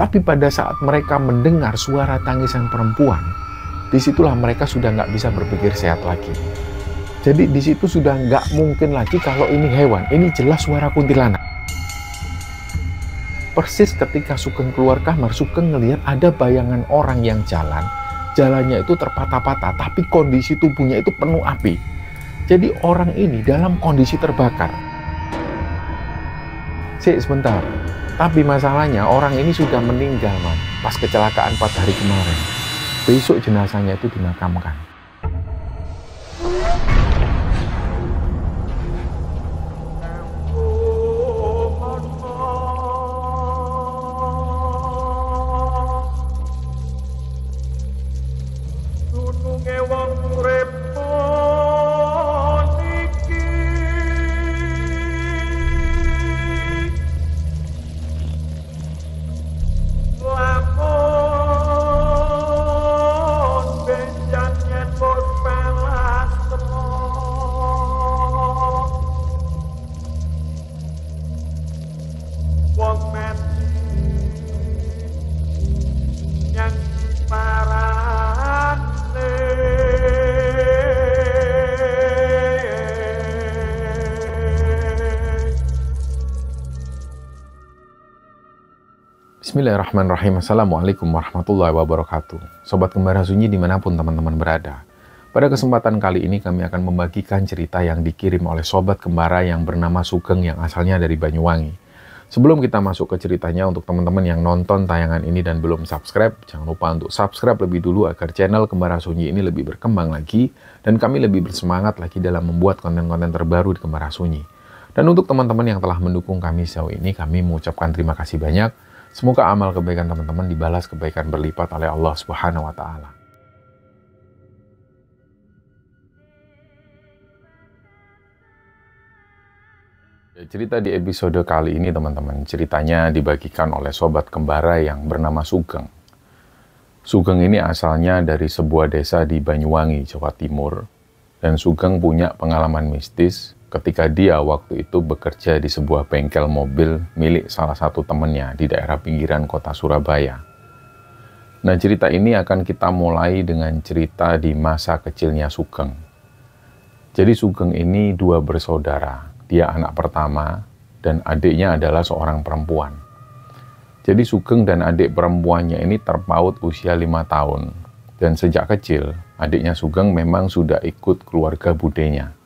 Tapi pada saat mereka mendengar suara tangisan perempuan, disitulah mereka sudah nggak bisa berpikir sehat lagi. Jadi di situ sudah nggak mungkin lagi kalau ini hewan, ini jelas suara kuntilanak. Persis ketika Sugeng keluar kamar, Sugeng ngelihat ada bayangan orang yang jalannya itu terpatah-patah, tapi kondisi tubuhnya itu penuh api. Jadi orang ini dalam kondisi terbakar. Sebentar, tapi masalahnya orang ini sudah meninggal, man, pas kecelakaan 4 hari kemarin. Besok jenazahnya itu dimakamkan. Bismillahirrahmanirrahim. Assalamualaikum warahmatullahi wabarakatuh. Sobat Kembara Sunyi dimanapun teman-teman berada. Pada kesempatan kali ini kami akan membagikan cerita yang dikirim oleh Sobat Kembara yang bernama Sugeng yang asalnya dari Banyuwangi. Sebelum kita masuk ke ceritanya, untuk teman-teman yang nonton tayangan ini dan belum subscribe, jangan lupa untuk subscribe lebih dulu agar channel Kembara Sunyi ini lebih berkembang lagi dan kami lebih bersemangat lagi dalam membuat konten-konten terbaru di Kembara Sunyi. Dan untuk teman-teman yang telah mendukung kami sejauh ini, kami mengucapkan terima kasih banyak. Semoga amal kebaikan teman-teman dibalas kebaikan berlipat oleh Allah Subhanahu wa Ta'ala. Cerita di episode kali ini, teman-teman, ceritanya dibagikan oleh Sobat Kembara yang bernama Sugeng. Sugeng ini asalnya dari sebuah desa di Banyuwangi, Jawa Timur. Dan Sugeng punya pengalaman mistis ketika dia waktu itu bekerja di sebuah bengkel mobil milik salah satu temannya di daerah pinggiran kota Surabaya. Nah, cerita ini akan kita mulai dengan cerita di masa kecilnya Sugeng. Jadi Sugeng ini 2 bersaudara, dia anak pertama dan adiknya adalah seorang perempuan. Jadi Sugeng dan adik perempuannya ini terpaut usia 5 tahun. Dan sejak kecil, adiknya Sugeng memang sudah ikut keluarga budenya.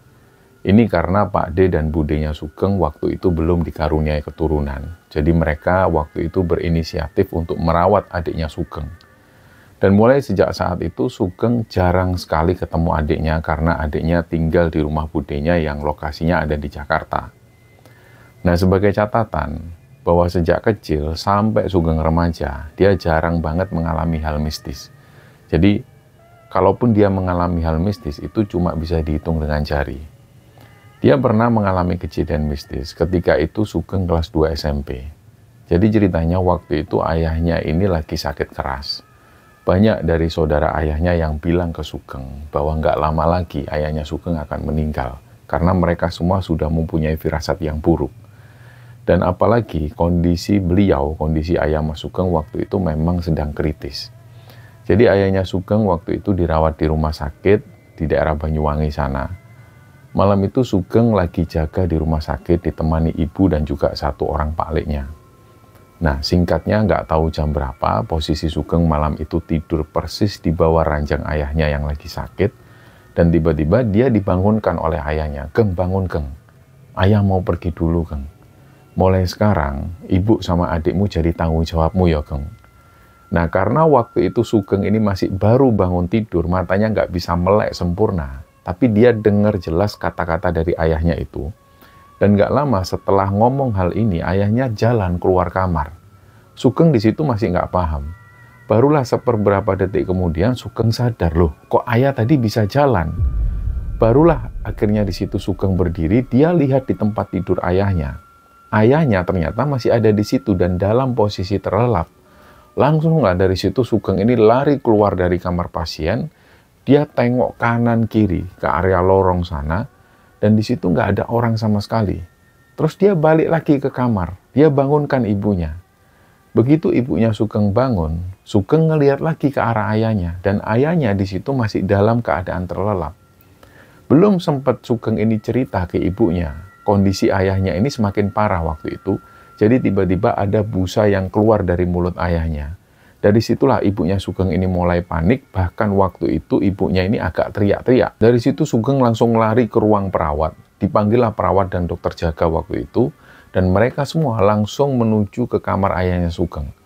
Ini karena Pak D dan budenya Sugeng waktu itu belum dikaruniai keturunan. Jadi mereka waktu itu berinisiatif untuk merawat adiknya Sugeng. Dan mulai sejak saat itu Sugeng jarang sekali ketemu adiknya karena adiknya tinggal di rumah budenya yang lokasinya ada di Jakarta. Nah, sebagai catatan bahwa sejak kecil sampai Sugeng remaja, dia jarang banget mengalami hal mistis. Jadi, kalaupun dia mengalami hal mistis itu cuma bisa dihitung dengan jari. Dia pernah mengalami kejadian mistis ketika itu Sugeng kelas 2 SMP. Jadi ceritanya waktu itu ayahnya ini lagi sakit keras. Banyak dari saudara ayahnya yang bilang ke Sugeng bahwa nggak lama lagi ayahnya Sugeng akan meninggal. Karena mereka semua sudah mempunyai firasat yang buruk. Dan apalagi kondisi beliau, kondisi ayah Mas Sugeng waktu itu memang sedang kritis. Jadi ayahnya Sugeng waktu itu dirawat di rumah sakit di daerah Banyuwangi sana. Malam itu Sugeng lagi jaga di rumah sakit ditemani ibu dan juga 1 orang pakliknya. Nah, singkatnya nggak tahu jam berapa, posisi Sugeng malam itu tidur persis di bawah ranjang ayahnya yang lagi sakit. Dan tiba-tiba dia dibangunkan oleh ayahnya. "Geng, bangun Geng. Ayah mau pergi dulu Geng. Mulai sekarang, ibu sama adikmu jadi tanggung jawabmu ya Geng." Nah, karena waktu itu Sugeng ini masih baru bangun tidur, matanya nggak bisa melek sempurna. Tapi dia dengar jelas kata-kata dari ayahnya itu. Dan gak lama setelah ngomong hal ini, ayahnya jalan keluar kamar. Sugeng di situ masih gak paham. Barulah seperberapa detik kemudian Sugeng sadar, loh kok ayah tadi bisa jalan? Barulah akhirnya di situ Sugeng berdiri, dia lihat di tempat tidur ayahnya. Ayahnya ternyata masih ada di situ dan dalam posisi terlelap. Langsunglah dari situ Sugeng ini lari keluar dari kamar pasien. Dia tengok kanan kiri ke area lorong sana dan di situ nggak ada orang sama sekali. Terus dia balik lagi ke kamar, dia bangunkan ibunya. Begitu ibunya Sugeng bangun, Sugeng ngelihat lagi ke arah ayahnya, dan ayahnya di situ masih dalam keadaan terlelap. Belum sempat Sugeng ini cerita ke ibunya, kondisi ayahnya ini semakin parah waktu itu. Jadi tiba-tiba ada busa yang keluar dari mulut ayahnya. Dari situlah ibunya Sugeng ini mulai panik, bahkan waktu itu ibunya ini agak teriak-teriak. Dari situ Sugeng langsung lari ke ruang perawat. Dipanggillah perawat dan dokter jaga waktu itu, dan mereka semua langsung menuju ke kamar ayahnya Sugeng.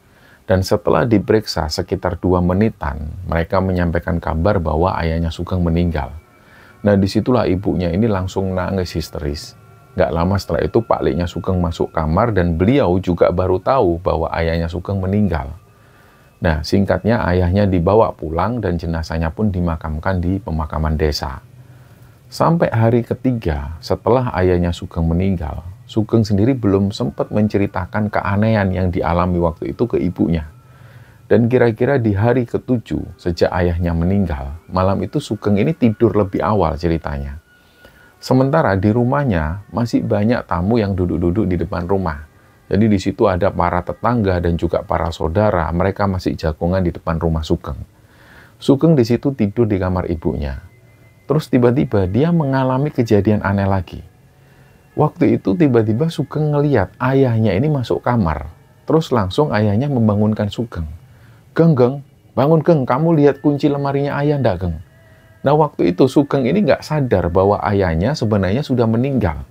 Dan setelah diperiksa sekitar 2 menitan, mereka menyampaikan kabar bahwa ayahnya Sugeng meninggal. Nah, disitulah ibunya ini langsung nangis histeris. Gak lama setelah itu Pak Liknya Sugeng masuk kamar dan beliau juga baru tahu bahwa ayahnya Sugeng meninggal. Nah, singkatnya ayahnya dibawa pulang dan jenazahnya pun dimakamkan di pemakaman desa. Sampai hari ketiga setelah ayahnya Sugeng meninggal, Sugeng sendiri belum sempat menceritakan keanehan yang dialami waktu itu ke ibunya. Dan kira-kira di hari ke-7 sejak ayahnya meninggal, malam itu Sugeng ini tidur lebih awal ceritanya. Sementara di rumahnya masih banyak tamu yang duduk-duduk di depan rumah. Jadi di situ ada para tetangga dan juga para saudara, mereka masih jagongan di depan rumah Sugeng. Sugeng di situ tidur di kamar ibunya. Terus tiba-tiba dia mengalami kejadian aneh lagi. Waktu itu tiba-tiba Sugeng ngeliat ayahnya ini masuk kamar. Terus langsung ayahnya membangunkan Sugeng. "Geng, Geng, bangun Geng, kamu lihat kunci lemarinya ayah ndak Geng?" Nah waktu itu Sugeng ini nggak sadar bahwa ayahnya sebenarnya sudah meninggal.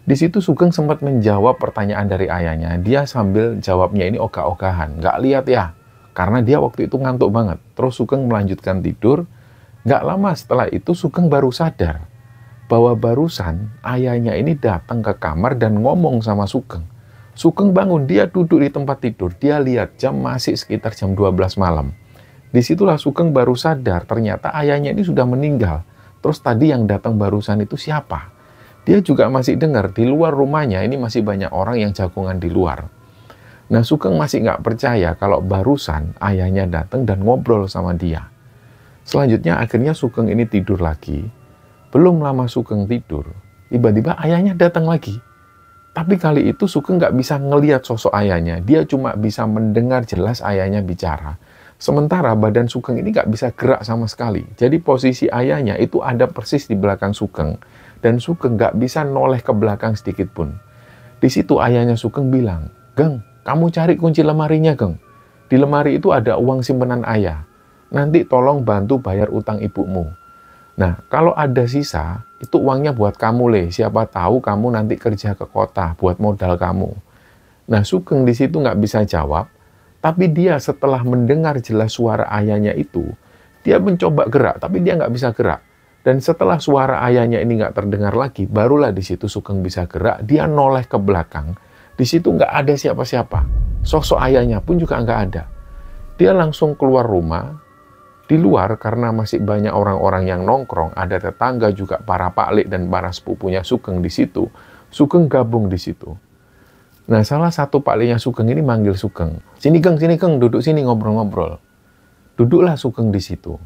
Di situ Sugeng sempat menjawab pertanyaan dari ayahnya. Dia sambil jawabnya ini ogah-ogahan. "Nggak lihat ya?" Karena dia waktu itu ngantuk banget. Terus Sugeng melanjutkan tidur. Nggak lama setelah itu Sugeng baru sadar bahwa barusan ayahnya ini datang ke kamar dan ngomong sama Sugeng. Sugeng bangun, dia duduk di tempat tidur, dia lihat jam masih sekitar jam 12 malam. Disitulah Sugeng baru sadar ternyata ayahnya ini sudah meninggal. Terus tadi yang datang barusan itu siapa? Dia juga masih dengar di luar rumahnya ini masih banyak orang yang jagongan di luar. Nah Sugeng masih nggak percaya kalau barusan ayahnya datang dan ngobrol sama dia. Selanjutnya akhirnya Sugeng ini tidur lagi. Belum lama Sugeng tidur, tiba-tiba ayahnya datang lagi. Tapi kali itu Sugeng nggak bisa ngelihat sosok ayahnya, dia cuma bisa mendengar jelas ayahnya bicara. Sementara badan Sugeng ini nggak bisa gerak sama sekali. Jadi posisi ayahnya itu ada persis di belakang Sugeng, dan Sugeng nggak bisa noleh ke belakang sedikit pun. Di situ ayahnya Sugeng bilang, "Geng, kamu cari kunci lemarinya Geng. Di lemari itu ada uang simpenan ayah. Nanti tolong bantu bayar utang ibumu. Nah, kalau ada sisa, itu uangnya buat kamu, Le. Siapa tahu kamu nanti kerja ke kota buat modal kamu." Nah, Sugeng di situ nggak bisa jawab, tapi dia setelah mendengar jelas suara ayahnya itu, dia mencoba gerak, tapi dia nggak bisa gerak. Dan setelah suara ayahnya ini nggak terdengar lagi, barulah di situ Sugeng bisa gerak, dia noleh ke belakang. Di situ nggak ada siapa-siapa. Sosok ayahnya pun juga nggak ada. Dia langsung keluar rumah. Di luar, karena masih banyak orang-orang yang nongkrong, ada tetangga juga, para paklik dan para sepupunya Sugeng di situ. Sugeng gabung di situ. Nah, salah satu pakliknya Sugeng ini manggil Sugeng. Sini Geng, duduk sini ngobrol-ngobrol." Duduklah Sugeng di situ.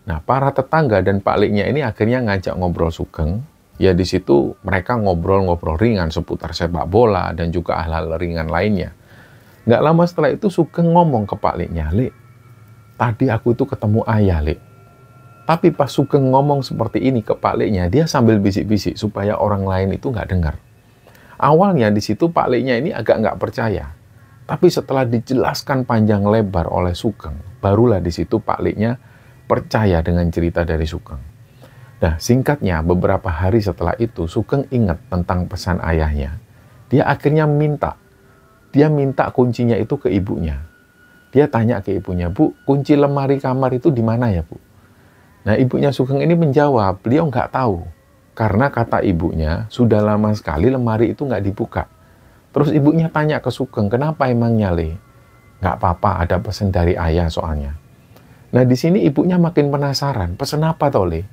Nah, para tetangga dan pakliknya ini akhirnya ngajak ngobrol Sugeng. Ya, di situ mereka ngobrol-ngobrol ringan seputar sepak bola dan juga hal-hal ringan lainnya. Nggak lama setelah itu Sugeng ngomong ke pakliknya, "Le, tadi aku itu ketemu ayah, Le." Tapi pas Sugeng ngomong seperti ini ke pakliknya, dia sambil bisik-bisik supaya orang lain itu nggak dengar. Awalnya di situ pakliknya ini agak nggak percaya. Tapi setelah dijelaskan panjang lebar oleh Sugeng, barulah di situ pakliknya percaya dengan cerita dari Sugeng. Nah, singkatnya beberapa hari setelah itu Sugeng ingat tentang pesan ayahnya. Dia akhirnya minta kuncinya itu ke ibunya. Dia tanya ke ibunya, "Bu, kunci lemari kamar itu di mana ya, Bu?" Nah, ibunya Sugeng ini menjawab, beliau nggak tahu. Karena kata ibunya, sudah lama sekali lemari itu nggak dibuka. Terus ibunya tanya ke Sugeng, "Kenapa emangnya, Le?" "Nggak apa-apa, ada pesan dari ayah soalnya." Nah, di sini ibunya makin penasaran, "Pesan apa toh, Le?"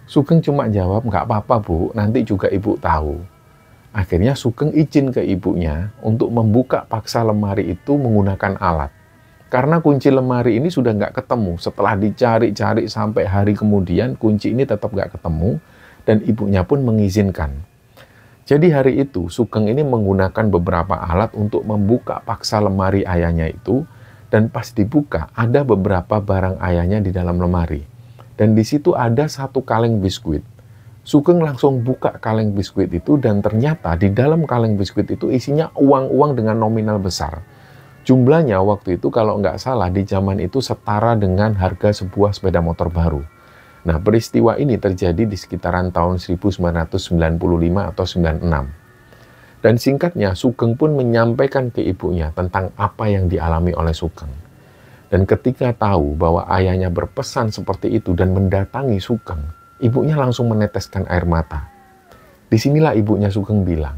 Sugeng cuma jawab, "Nggak apa-apa, Bu, nanti juga ibu tahu." Akhirnya Sugeng izin ke ibunya untuk membuka paksa lemari itu menggunakan alat. Karena kunci lemari ini sudah nggak ketemu. Setelah dicari-cari sampai hari kemudian, kunci ini tetap nggak ketemu, dan ibunya pun mengizinkan. Jadi hari itu Sugeng ini menggunakan beberapa alat untuk membuka paksa lemari ayahnya itu, dan pas dibuka ada beberapa barang ayahnya di dalam lemari. Dan di situ ada satu kaleng biskuit. Sugeng langsung buka kaleng biskuit itu dan ternyata di dalam kaleng biskuit itu isinya uang-uang dengan nominal besar. Jumlahnya waktu itu kalau nggak salah di zaman itu setara dengan harga sebuah sepeda motor baru. Nah, peristiwa ini terjadi di sekitaran tahun 1995 atau 96. Dan singkatnya, Sugeng pun menyampaikan ke ibunya tentang apa yang dialami oleh Sugeng. Dan ketika tahu bahwa ayahnya berpesan seperti itu dan mendatangi Sugeng, ibunya langsung meneteskan air mata. Disinilah ibunya Sugeng bilang,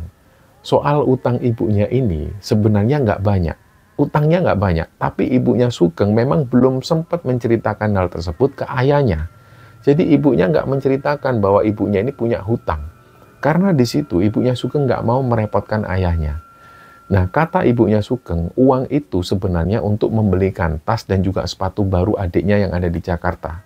soal utang ibunya ini sebenarnya nggak banyak. Utangnya nggak banyak, tapi ibunya Sugeng memang belum sempat menceritakan hal tersebut ke ayahnya. Jadi ibunya nggak menceritakan bahwa ibunya ini punya hutang. Karena di situ ibunya Sugeng nggak mau merepotkan ayahnya. Nah, kata ibunya Sugeng, uang itu sebenarnya untuk membelikan tas dan juga sepatu baru adiknya yang ada di Jakarta.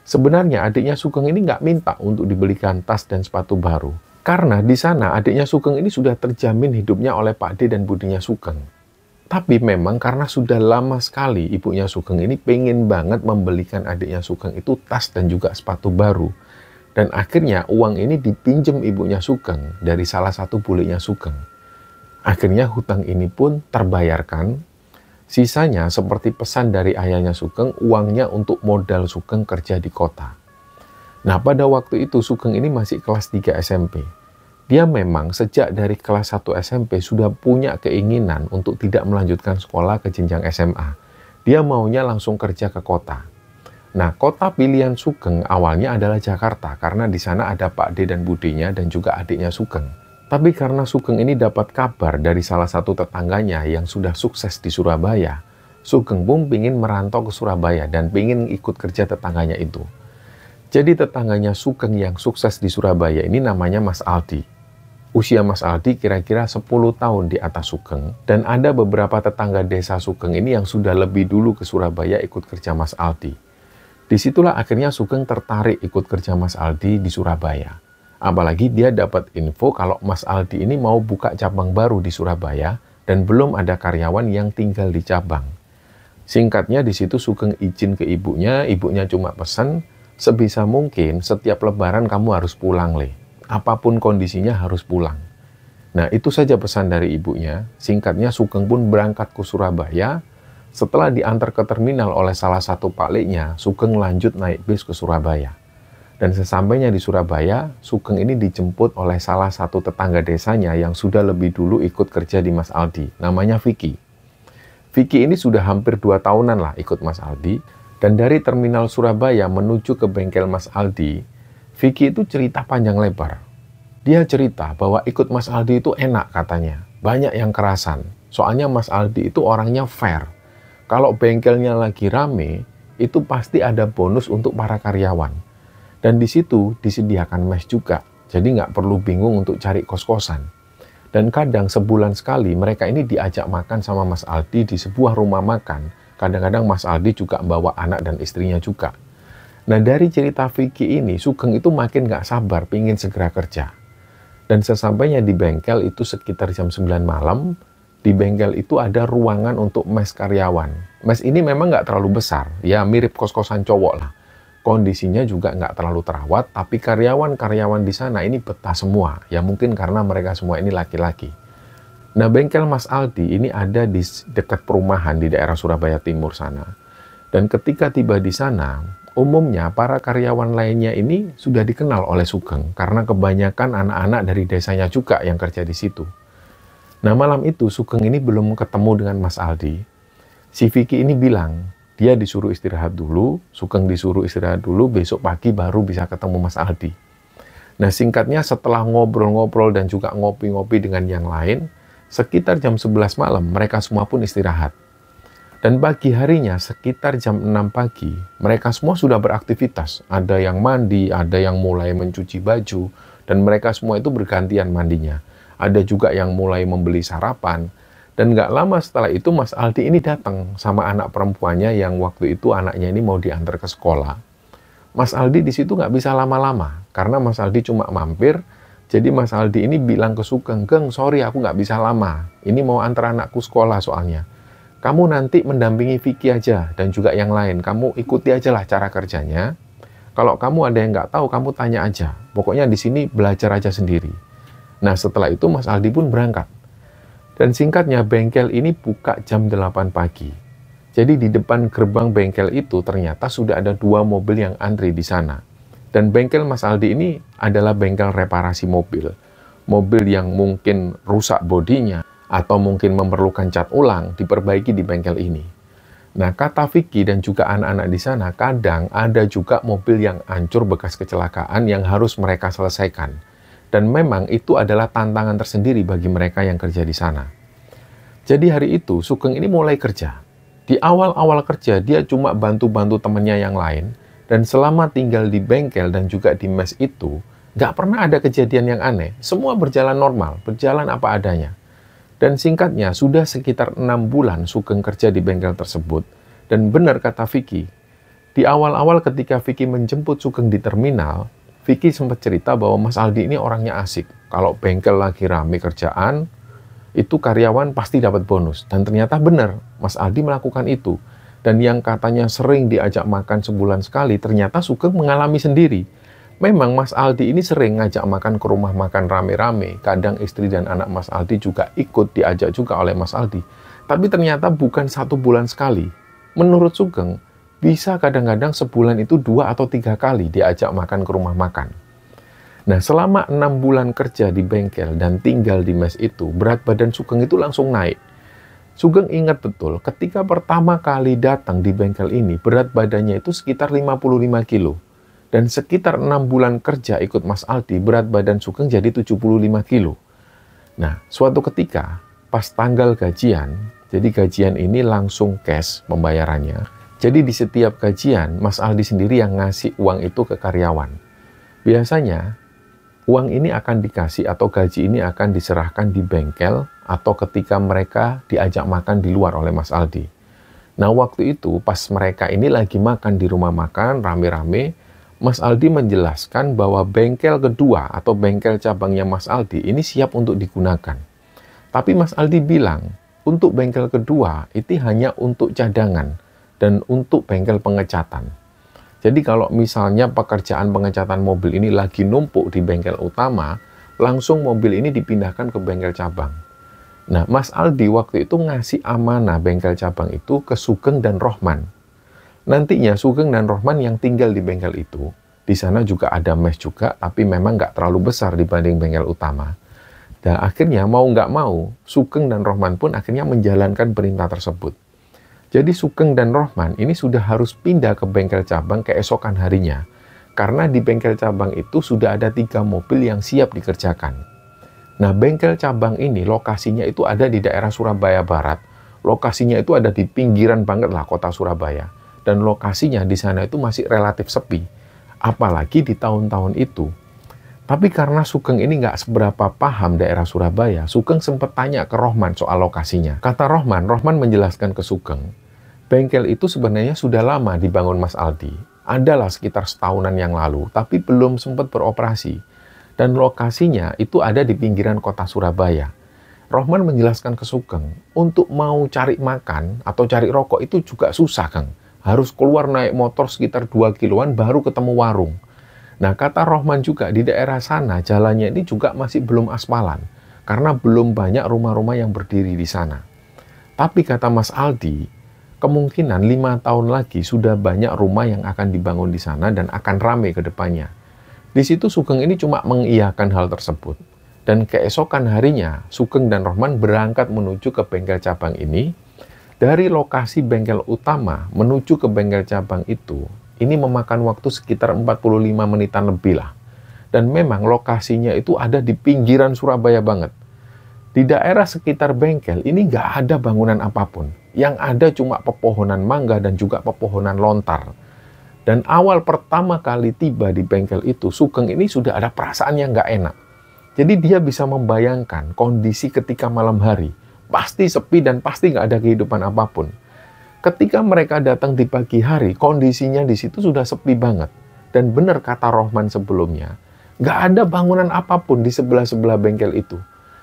Sebenarnya adiknya Sugeng ini nggak minta untuk dibelikan tas dan sepatu baru. Karena di sana adiknya Sugeng ini sudah terjamin hidupnya oleh Pak D dan budinya Sugeng. Tapi memang karena sudah lama sekali ibunya Sugeng ini pengen banget membelikan adiknya Sugeng itu tas dan juga sepatu baru. Dan akhirnya uang ini dipinjam ibunya Sugeng dari salah satu buliknya Sugeng. Akhirnya hutang ini pun terbayarkan. Sisanya seperti pesan dari ayahnya Sugeng, uangnya untuk modal Sugeng kerja di kota. Nah, pada waktu itu Sugeng ini masih kelas 3 SMP. Dia memang sejak dari kelas 1 SMP sudah punya keinginan untuk tidak melanjutkan sekolah ke jenjang SMA. Dia maunya langsung kerja ke kota. Nah, kota pilihan Sugeng awalnya adalah Jakarta karena di sana ada Pak D dan budinya dan juga adiknya Sugeng. Tapi karena Sugeng ini dapat kabar dari salah satu tetangganya yang sudah sukses di Surabaya, Sugeng pun ingin merantau ke Surabaya dan ingin ikut kerja tetangganya itu. Jadi tetangganya Sugeng yang sukses di Surabaya ini namanya Mas Aldi. Usia Mas Aldi kira-kira 10 tahun di atas Sugeng, dan ada beberapa tetangga desa Sugeng ini yang sudah lebih dulu ke Surabaya ikut kerja Mas Aldi. Disitulah akhirnya Sugeng tertarik ikut kerja Mas Aldi di Surabaya. Apalagi dia dapat info kalau Mas Aldi ini mau buka cabang baru di Surabaya dan belum ada karyawan yang tinggal di cabang. Singkatnya di situ Sugeng izin ke ibunya cuma pesan, sebisa mungkin setiap lebaran kamu harus pulang, Le. Apapun kondisinya harus pulang. Nah, itu saja pesan dari ibunya. Singkatnya Sugeng pun berangkat ke Surabaya. Setelah diantar ke terminal oleh salah satu pakliknya, Sugeng lanjut naik bis ke Surabaya. Dan sesampainya di Surabaya, Sugeng ini dijemput oleh salah satu tetangga desanya yang sudah lebih dulu ikut kerja di Mas Aldi. Namanya Vicky. Vicky ini sudah hampir 2 tahunan lah ikut Mas Aldi. Dan dari terminal Surabaya menuju ke bengkel Mas Aldi, Vicky itu cerita panjang lebar. Dia cerita bahwa ikut Mas Aldi itu enak katanya. Banyak yang kerasan. Soalnya Mas Aldi itu orangnya fair. Kalau bengkelnya lagi rame, itu pasti ada bonus untuk para karyawan. Dan di situ disediakan mes juga. Jadi nggak perlu bingung untuk cari kos-kosan. Dan kadang sebulan sekali mereka ini diajak makan sama Mas Aldi di sebuah rumah makan. Kadang-kadang Mas Aldi juga membawa anak dan istrinya juga. Nah, dari cerita Vicky ini, Sugeng itu makin gak sabar, pingin segera kerja. Dan sesampainya di bengkel itu sekitar jam 9 malam, di bengkel itu ada ruangan untuk mes karyawan. Mes ini memang gak terlalu besar, ya mirip kos-kosan cowok lah. Kondisinya juga gak terlalu terawat, tapi karyawan-karyawan di sana ini betah semua. Ya mungkin karena mereka semua ini laki-laki. Nah, bengkel Mas Aldi ini ada di dekat perumahan di daerah Surabaya Timur sana. Dan ketika tiba di sana, umumnya para karyawan lainnya ini sudah dikenal oleh Sugeng karena kebanyakan anak-anak dari desanya juga yang kerja di situ. Nah, malam itu Sugeng ini belum ketemu dengan Mas Aldi. Si Vicky ini bilang, dia disuruh istirahat dulu, Sugeng disuruh istirahat dulu, besok pagi baru bisa ketemu Mas Aldi. Nah, singkatnya setelah ngobrol-ngobrol dan juga ngopi-ngopi dengan yang lain, sekitar jam 11 malam mereka semua pun istirahat. Dan pagi harinya sekitar jam 6 pagi, mereka semua sudah beraktivitas. Ada yang mandi, ada yang mulai mencuci baju, dan mereka semua itu bergantian mandinya. Ada juga yang mulai membeli sarapan. Dan nggak lama setelah itu Mas Aldi ini datang sama anak perempuannya yang waktu itu anaknya ini mau diantar ke sekolah. Mas Aldi di situ nggak bisa lama-lama, karena Mas Aldi cuma mampir, Jadi Mas Aldi ini bilang ke Sugeng, "Geng, sorry aku nggak bisa lama. Ini mau antar anakku sekolah soalnya. Kamu nanti mendampingi Vicky aja dan juga yang lain. Kamu ikuti aja lah cara kerjanya. Kalau kamu ada yang nggak tahu, kamu tanya aja. Pokoknya di sini belajar aja sendiri." Nah, setelah itu Mas Aldi pun berangkat. Dan singkatnya, bengkel ini buka jam 8 pagi. Jadi di depan gerbang bengkel itu ternyata sudah ada 2 mobil yang antri di sana. Dan bengkel Mas Aldi ini adalah bengkel reparasi mobil. Mobil yang mungkin rusak bodinya atau mungkin memerlukan cat ulang, diperbaiki di bengkel ini. Nah, kata Vicky dan juga anak-anak di sana, kadang ada juga mobil yang hancur bekas kecelakaan yang harus mereka selesaikan. Dan memang itu adalah tantangan tersendiri bagi mereka yang kerja di sana. Jadi hari itu, Sugeng ini mulai kerja. Di awal-awal kerja, dia cuma bantu-bantu temannya yang lain. Dan selama tinggal di bengkel dan juga di mes itu, nggak pernah ada kejadian yang aneh. Semua berjalan normal, berjalan apa adanya. Dan singkatnya, sudah sekitar 6 bulan Sugeng kerja di bengkel tersebut. Dan benar kata Vicky, di awal-awal ketika Vicky menjemput Sugeng di terminal, Vicky sempat cerita bahwa Mas Aldi ini orangnya asik. Kalau bengkel lagi rame kerjaan, itu karyawan pasti dapat bonus. Dan ternyata benar, Mas Aldi melakukan itu. Dan yang katanya sering diajak makan sebulan sekali, ternyata Sugeng mengalami sendiri. Memang Mas Aldi ini sering ngajak makan ke rumah makan rame-rame. Kadang istri dan anak Mas Aldi juga ikut diajak juga oleh Mas Aldi. Tapi ternyata bukan 1 bulan sekali. Menurut Sugeng, bisa kadang-kadang sebulan itu 2 atau 3 kali diajak makan ke rumah makan. Nah, selama 6 bulan kerja di bengkel dan tinggal di mes itu, berat badan Sugeng itu langsung naik. Sugeng ingat betul, ketika pertama kali datang di bengkel ini, berat badannya itu sekitar 55 kilo. Dan sekitar 6 bulan kerja ikut Mas Aldi, berat badan Sugeng jadi 75 kilo. Nah, suatu ketika, pas tanggal gajian, jadi gajian ini langsung cash pembayarannya. Jadi di setiap gajian, Mas Aldi sendiri yang ngasih uang itu ke karyawan. Biasanya, uang ini akan dikasih atau gaji ini akan diserahkan di bengkel atau ketika mereka diajak makan di luar oleh Mas Aldi. Nah, waktu itu pas mereka ini lagi makan di rumah makan rame-rame, Mas Aldi menjelaskan bahwa bengkel kedua atau bengkel cabangnya Mas Aldi ini siap untuk digunakan. Tapi Mas Aldi bilang, untuk bengkel kedua itu hanya untuk cadangan dan untuk bengkel pengecatan. Jadi kalau misalnya pekerjaan pengecatan mobil ini lagi numpuk di bengkel utama, langsung mobil ini dipindahkan ke bengkel cabang. Nah, Mas Aldi waktu itu ngasih amanah bengkel cabang itu ke Sugeng dan Rohman. Nantinya Sugeng dan Rohman yang tinggal di bengkel itu, di sana juga ada mes juga, tapi memang nggak terlalu besar dibanding bengkel utama. Dan akhirnya mau nggak mau, Sugeng dan Rohman pun akhirnya menjalankan perintah tersebut. Jadi Sugeng dan Rohman ini sudah harus pindah ke bengkel cabang keesokan harinya. Karena di bengkel cabang itu sudah ada 3 mobil yang siap dikerjakan. Nah, bengkel cabang ini lokasinya itu ada di daerah Surabaya Barat. Lokasinya itu ada di pinggiran banget lah kota Surabaya. Dan lokasinya di sana itu masih relatif sepi. Apalagi di tahun-tahun itu. Tapi karena Sugeng ini nggak seberapa paham daerah Surabaya, Sugeng sempat tanya ke Rohman soal lokasinya. Kata Rohman menjelaskan ke Sugeng, bengkel itu sebenarnya sudah lama dibangun Mas Aldi. Adalah sekitar setahunan yang lalu, tapi belum sempat beroperasi. Dan lokasinya itu ada di pinggiran kota Surabaya. Rohman menjelaskan ke Sugeng, untuk mau cari makan atau cari rokok itu juga susah, Kang. Harus keluar naik motor sekitar 2 kiloan baru ketemu warung. Nah, kata Rohman juga di daerah sana jalannya ini juga masih belum aspalan. Karena belum banyak rumah-rumah yang berdiri di sana. Tapi kata Mas Aldi, kemungkinan 5 tahun lagi sudah banyak rumah yang akan dibangun di sana dan akan rame ke depannya. Di situ Sugeng ini cuma mengiyakan hal tersebut. Dan keesokan harinya, Sugeng dan Rohman berangkat menuju ke bengkel cabang ini. Dari lokasi bengkel utama menuju ke bengkel cabang itu, ini memakan waktu sekitar 45 menitan lebih lah. Dan memang lokasinya itu ada di pinggiran Surabaya banget. Di daerah sekitar bengkel ini nggak ada bangunan apapun. Yang ada cuma pepohonan mangga dan juga pepohonan lontar. Dan awal pertama kali tiba di bengkel itu, Sugeng ini sudah ada perasaan yang nggak enak. Jadi dia bisa membayangkan kondisi ketika malam hari. Pasti sepi dan pasti nggak ada kehidupan apapun. Ketika mereka datang di pagi hari, kondisinya di situ sudah sepi banget. Dan benar kata Rohman sebelumnya, Nggak ada bangunan apapun di sebelah-sebelah bengkel itu.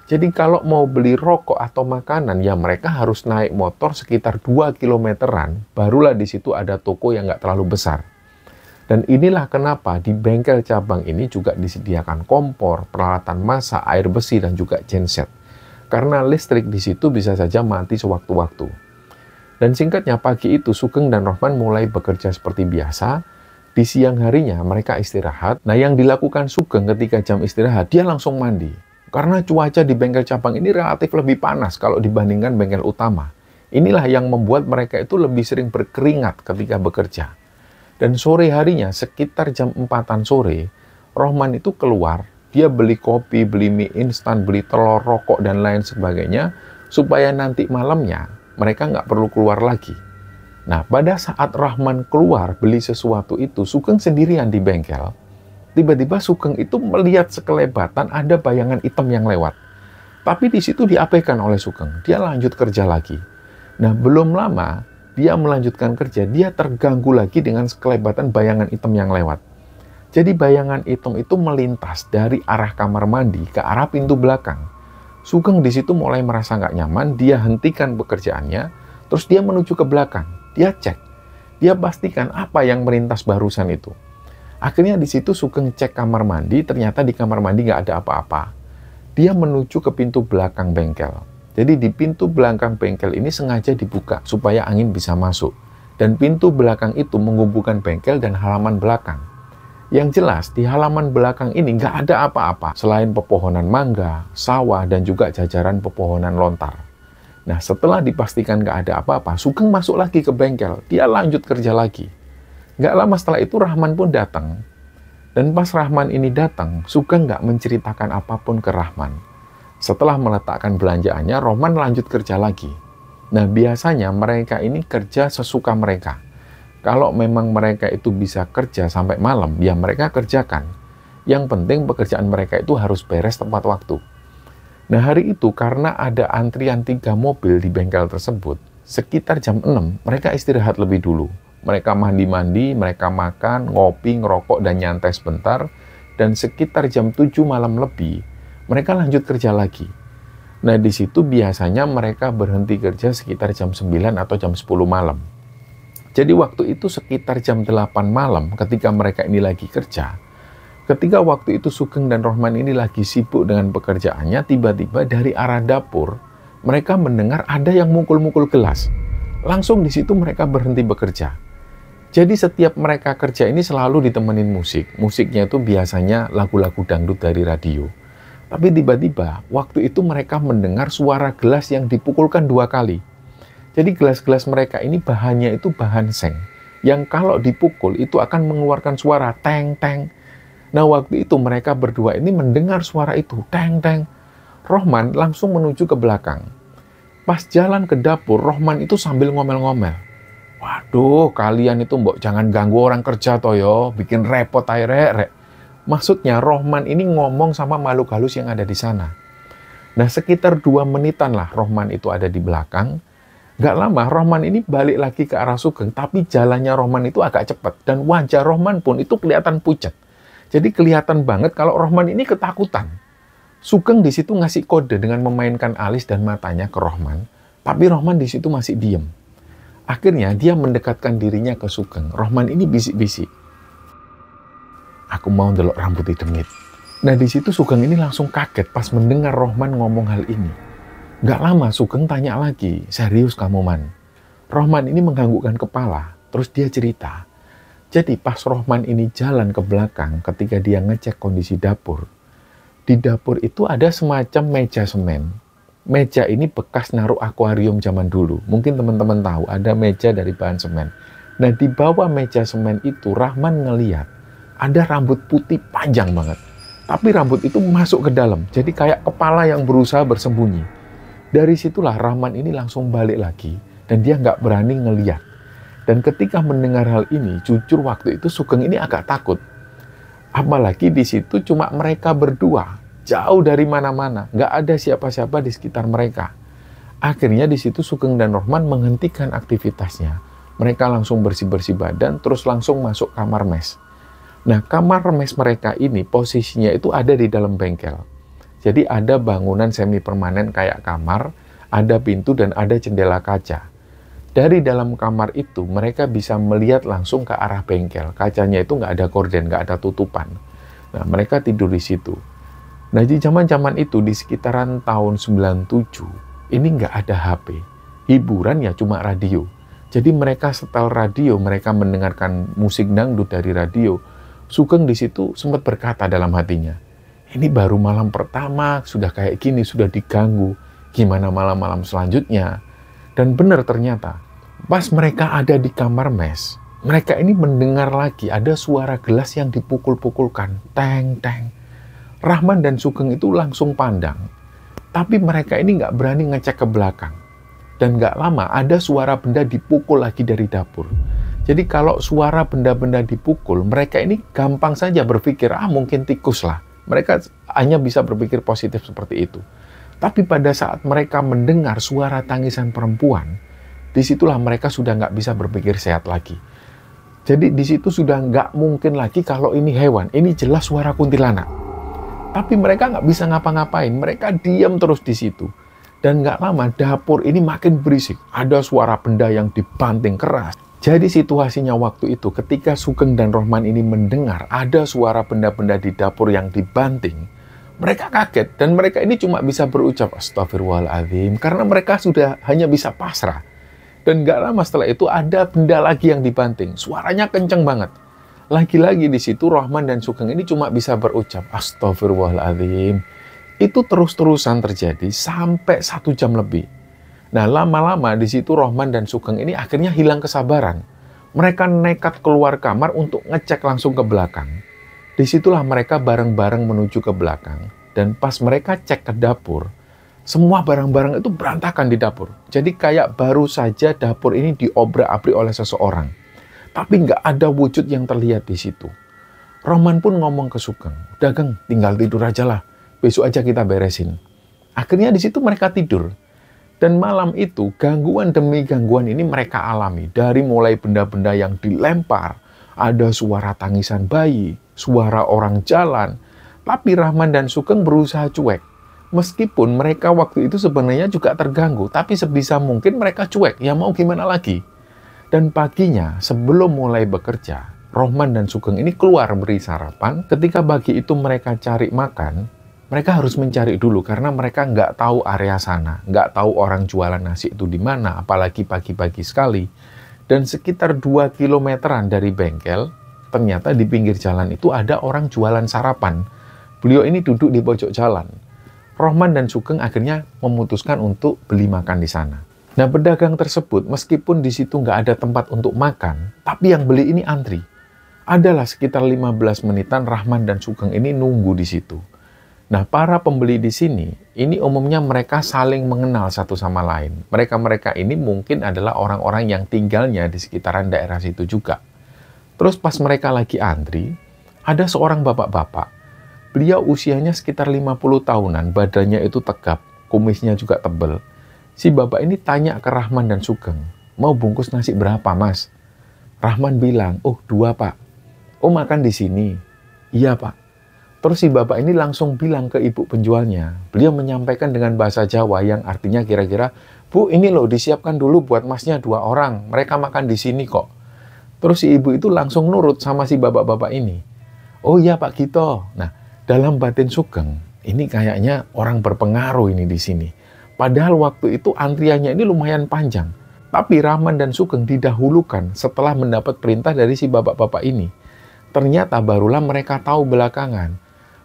Jadi kalau mau beli rokok atau makanan, ya mereka harus naik motor sekitar 2 kilometeran, barulah di situ ada toko yang nggak terlalu besar. Dan inilah kenapa di bengkel cabang ini juga disediakan kompor, peralatan masak, air bersih, dan juga genset. Karena listrik di situ bisa saja mati sewaktu-waktu. Dan singkatnya, pagi itu Sugeng dan Rohman mulai bekerja seperti biasa. Di siang harinya mereka istirahat. Nah, yang dilakukan Sugeng ketika jam istirahat, dia langsung mandi. Karena cuaca di bengkel cabang ini relatif lebih panas kalau dibandingkan bengkel utama. Inilah yang membuat mereka itu lebih sering berkeringat ketika bekerja. Dan sore harinya, sekitar jam 4-an sore, Rohman itu keluar. Dia beli kopi, beli mie instan, beli telur, rokok, dan lain sebagainya. Supaya nanti malamnya, mereka nggak perlu keluar lagi. Nah, pada saat Rohman keluar beli sesuatu itu, Sugeng sendirian di bengkel. Tiba-tiba Sugeng itu melihat sekelebatan ada bayangan hitam yang lewat. Tapi di situ diabaikan oleh Sugeng. Dia lanjut kerja lagi. Nah, belum lama dia melanjutkan kerja, dia terganggu lagi dengan sekelebatan bayangan hitam yang lewat. Jadi bayangan hitam itu melintas dari arah kamar mandi ke arah pintu belakang. Sugeng di situ mulai merasa nggak nyaman, dia hentikan pekerjaannya, terus dia menuju ke belakang. Dia cek, dia pastikan apa yang melintas barusan itu. Akhirnya di situ Sugeng cek kamar mandi, ternyata di kamar mandi nggak ada apa-apa. Dia menuju ke pintu belakang bengkel. Jadi di pintu belakang bengkel ini sengaja dibuka supaya angin bisa masuk. Dan pintu belakang itu menghubungkan bengkel dan halaman belakang. Yang jelas di halaman belakang ini nggak ada apa-apa selain pepohonan mangga, sawah, dan juga jajaran pepohonan lontar. Nah, setelah dipastikan nggak ada apa-apa, Sugeng masuk lagi ke bengkel. Dia lanjut kerja lagi. Nggak lama setelah itu Rahman pun datang. Dan pas Rahman ini datang, Sugeng nggak menceritakan apapun ke Rahman. Setelah meletakkan belanjaannya, Rohman lanjut kerja lagi. Nah, biasanya mereka ini kerja sesuka mereka. Kalau memang mereka itu bisa kerja sampai malam, ya mereka kerjakan. Yang penting pekerjaan mereka itu harus beres tepat waktu. Nah, hari itu karena ada antrian 3 mobil di bengkel tersebut, sekitar jam 6 mereka istirahat lebih dulu. Mereka mandi-mandi, mereka makan, ngopi, ngerokok, dan nyantai sebentar. Dan sekitar jam 7 malam lebih, mereka lanjut kerja lagi. Nah, di situ biasanya mereka berhenti kerja sekitar jam 9 atau jam 10 malam. Jadi waktu itu sekitar jam 8 malam ketika mereka ini lagi kerja. Ketika waktu itu Sugeng dan Rohman ini lagi sibuk dengan pekerjaannya, tiba-tiba dari arah dapur, mereka mendengar ada yang mukul-mukul gelas. Langsung di situ mereka berhenti bekerja. Jadi setiap mereka kerja ini selalu ditemenin musik. Musiknya itu biasanya lagu-lagu dangdut dari radio. Tapi tiba-tiba waktu itu mereka mendengar suara gelas yang dipukulkan 2 kali. Jadi gelas-gelas mereka ini bahannya itu bahan seng. Yang kalau dipukul itu akan mengeluarkan suara teng-teng. Nah, waktu itu mereka berdua ini mendengar suara itu teng-teng. Rohman langsung menuju ke belakang. Pas jalan ke dapur, Rohman itu sambil ngomel-ngomel. Waduh, kalian itu mbok jangan ganggu orang kerja toyo, bikin repot ae rek. Maksudnya Rohman ini ngomong sama makhluk halus yang ada di sana. Nah, sekitar 2 menitan lah Rohman itu ada di belakang. Gak lama Rohman ini balik lagi ke arah Sugeng, tapi jalannya Rohman itu agak cepat. Dan wajah Rohman pun itu kelihatan pucat. Jadi kelihatan banget kalau Rohman ini ketakutan. Sugeng di situ ngasih kode dengan memainkan alis dan matanya ke Rohman. Tapi Rohman di situ masih diem. Akhirnya dia mendekatkan dirinya ke Sugeng. Rohman ini bisik-bisik. Aku mau ndelok rambut hitamit. Nah, di situ Sugeng ini langsung kaget pas mendengar Rohman ngomong hal ini. Gak lama Sugeng tanya lagi, serius kamu Man? Rohman ini menganggukkan kepala, terus dia cerita. Jadi pas Rohman ini jalan ke belakang ketika dia ngecek kondisi dapur. Di dapur itu ada semacam meja semen. Meja ini bekas naruh akuarium zaman dulu. Mungkin teman-teman tahu ada meja dari bahan semen. Nah, di bawah meja semen itu Rahman ngeliat ada rambut putih panjang banget. Tapi rambut itu masuk ke dalam. Jadi kayak kepala yang berusaha bersembunyi. Dari situlah Rahman ini langsung balik lagi. Dan dia nggak berani ngeliat. Dan ketika mendengar hal ini, jujur waktu itu Sugeng ini agak takut. Apalagi di situ cuma mereka berdua. Jauh dari mana-mana, nggak ada siapa-siapa di sekitar mereka. Akhirnya di situ Sugeng dan Rohman menghentikan aktivitasnya. Mereka langsung bersih-bersih badan, terus langsung masuk kamar mes. Nah, kamar mes mereka ini posisinya itu ada di dalam bengkel. Jadi ada bangunan semi permanen kayak kamar, ada pintu dan ada jendela kaca. Dari dalam kamar itu mereka bisa melihat langsung ke arah bengkel. Kacanya itu nggak ada gorden, nggak ada tutupan. Nah, mereka tidur di situ. Nah, di zaman-zaman itu, di sekitaran tahun 97, ini nggak ada HP. Hiburan ya cuma radio. Jadi mereka setel radio, mereka mendengarkan musik dangdut dari radio. Sugeng di situ sempat berkata dalam hatinya, ini baru malam pertama, sudah kayak gini, sudah diganggu. Gimana malam-malam selanjutnya? Dan benar ternyata, pas mereka ada di kamar mes, mereka ini mendengar lagi ada suara gelas yang dipukul-pukulkan. Teng, teng. Rahman dan Sugeng itu langsung pandang. Tapi mereka ini nggak berani ngecek ke belakang. Dan nggak lama ada suara benda dipukul lagi dari dapur. Jadi kalau suara benda-benda dipukul, mereka ini gampang saja berpikir, mungkin tikus lah. Mereka hanya bisa berpikir positif seperti itu. Tapi pada saat mereka mendengar suara tangisan perempuan, disitulah mereka sudah nggak bisa berpikir sehat lagi. Jadi di situ sudah nggak mungkin lagi kalau ini hewan, ini jelas suara kuntilanak. Tapi mereka nggak bisa ngapa-ngapain, mereka diam terus di situ. Dan nggak lama dapur ini makin berisik, ada suara benda yang dibanting keras. Jadi situasinya waktu itu ketika Sugeng dan Rohman ini mendengar ada suara benda-benda di dapur yang dibanting, mereka kaget dan mereka ini cuma bisa berucap astagfirullahaladzim karena mereka sudah hanya bisa pasrah. Dan gak lama setelah itu ada benda lagi yang dibanting, suaranya kenceng banget. Lagi-lagi di situ Rohman dan Sugeng ini cuma bisa berucap astagfirullahaladzim. Itu terus-terusan terjadi sampai 1 jam lebih. Nah, lama-lama di situ Rohman dan Sugeng ini akhirnya hilang kesabaran. Mereka nekat keluar kamar untuk ngecek langsung ke belakang. Disitulah mereka bareng-bareng menuju ke belakang. Dan pas mereka cek ke dapur, semua barang-barang itu berantakan di dapur. Jadi kayak baru saja dapur ini diobrak-abrik oleh seseorang. Tapi nggak ada wujud yang terlihat di situ. Rohman pun ngomong ke Sugeng, udah Geng, tinggal tidur aja lah. Besok aja kita beresin. Akhirnya di situ mereka tidur. Dan malam itu, gangguan demi gangguan ini mereka alami. Dari mulai benda-benda yang dilempar, ada suara tangisan bayi, suara orang jalan. Tapi Rahman dan Sugeng berusaha cuek. Meskipun mereka waktu itu sebenarnya juga terganggu, tapi sebisa mungkin mereka cuek. Ya mau gimana lagi? Dan paginya, sebelum mulai bekerja, Rohman dan Sugeng ini keluar beri sarapan. Ketika pagi itu mereka cari makan, mereka harus mencari dulu karena mereka nggak tahu area sana, nggak tahu orang jualan nasi itu di mana, apalagi pagi-pagi sekali. Dan sekitar 2 kilometeran dari bengkel, ternyata di pinggir jalan itu ada orang jualan sarapan. Beliau ini duduk di pojok jalan. Rohman dan Sugeng akhirnya memutuskan untuk beli makan di sana. Nah, pedagang tersebut meskipun di situ nggak ada tempat untuk makan, tapi yang beli ini antri. Adalah sekitar 15 menitan Rahman dan Sugeng ini nunggu di situ. Nah, para pembeli di sini, ini umumnya mereka saling mengenal satu sama lain. Mereka-mereka ini mungkin adalah orang-orang yang tinggalnya di sekitaran daerah situ juga. Terus pas mereka lagi antri, ada seorang bapak-bapak. Beliau usianya sekitar 50 tahunan, badannya itu tegap, kumisnya juga tebel. Si bapak ini tanya ke Rahman dan Sugeng, mau bungkus nasi berapa mas? Rahman bilang, oh 2 pak. Oh makan di sini? Iya pak. Terus si bapak ini langsung bilang ke ibu penjualnya. Beliau menyampaikan dengan bahasa Jawa yang artinya kira-kira, Bu ini loh disiapkan dulu buat masnya 2 orang. Mereka makan di sini kok. Terus si ibu itu langsung nurut sama si bapak-bapak ini. Oh iya Pak Gito. Nah, dalam batin Sugeng, ini kayaknya orang berpengaruh ini di sini. Padahal waktu itu antriannya ini lumayan panjang. Tapi Rahman dan Sugeng didahulukan setelah mendapat perintah dari si bapak-bapak ini. Ternyata barulah mereka tahu belakangan.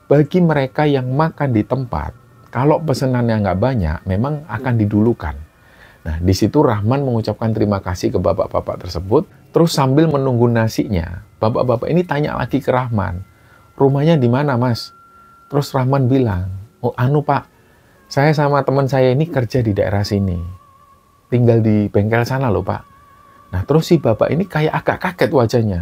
Bagi mereka yang makan di tempat, kalau pesenannya nggak banyak, memang akan didulukan. Nah, di situ Rahman mengucapkan terima kasih ke bapak-bapak tersebut, terus sambil menunggu nasinya, bapak-bapak ini tanya lagi ke Rahman, rumahnya di mana mas? Terus Rahman bilang, oh anu pak, saya sama teman saya ini kerja di daerah sini, tinggal di bengkel sana loh pak. Nah, terus si bapak ini kayak agak kaget wajahnya.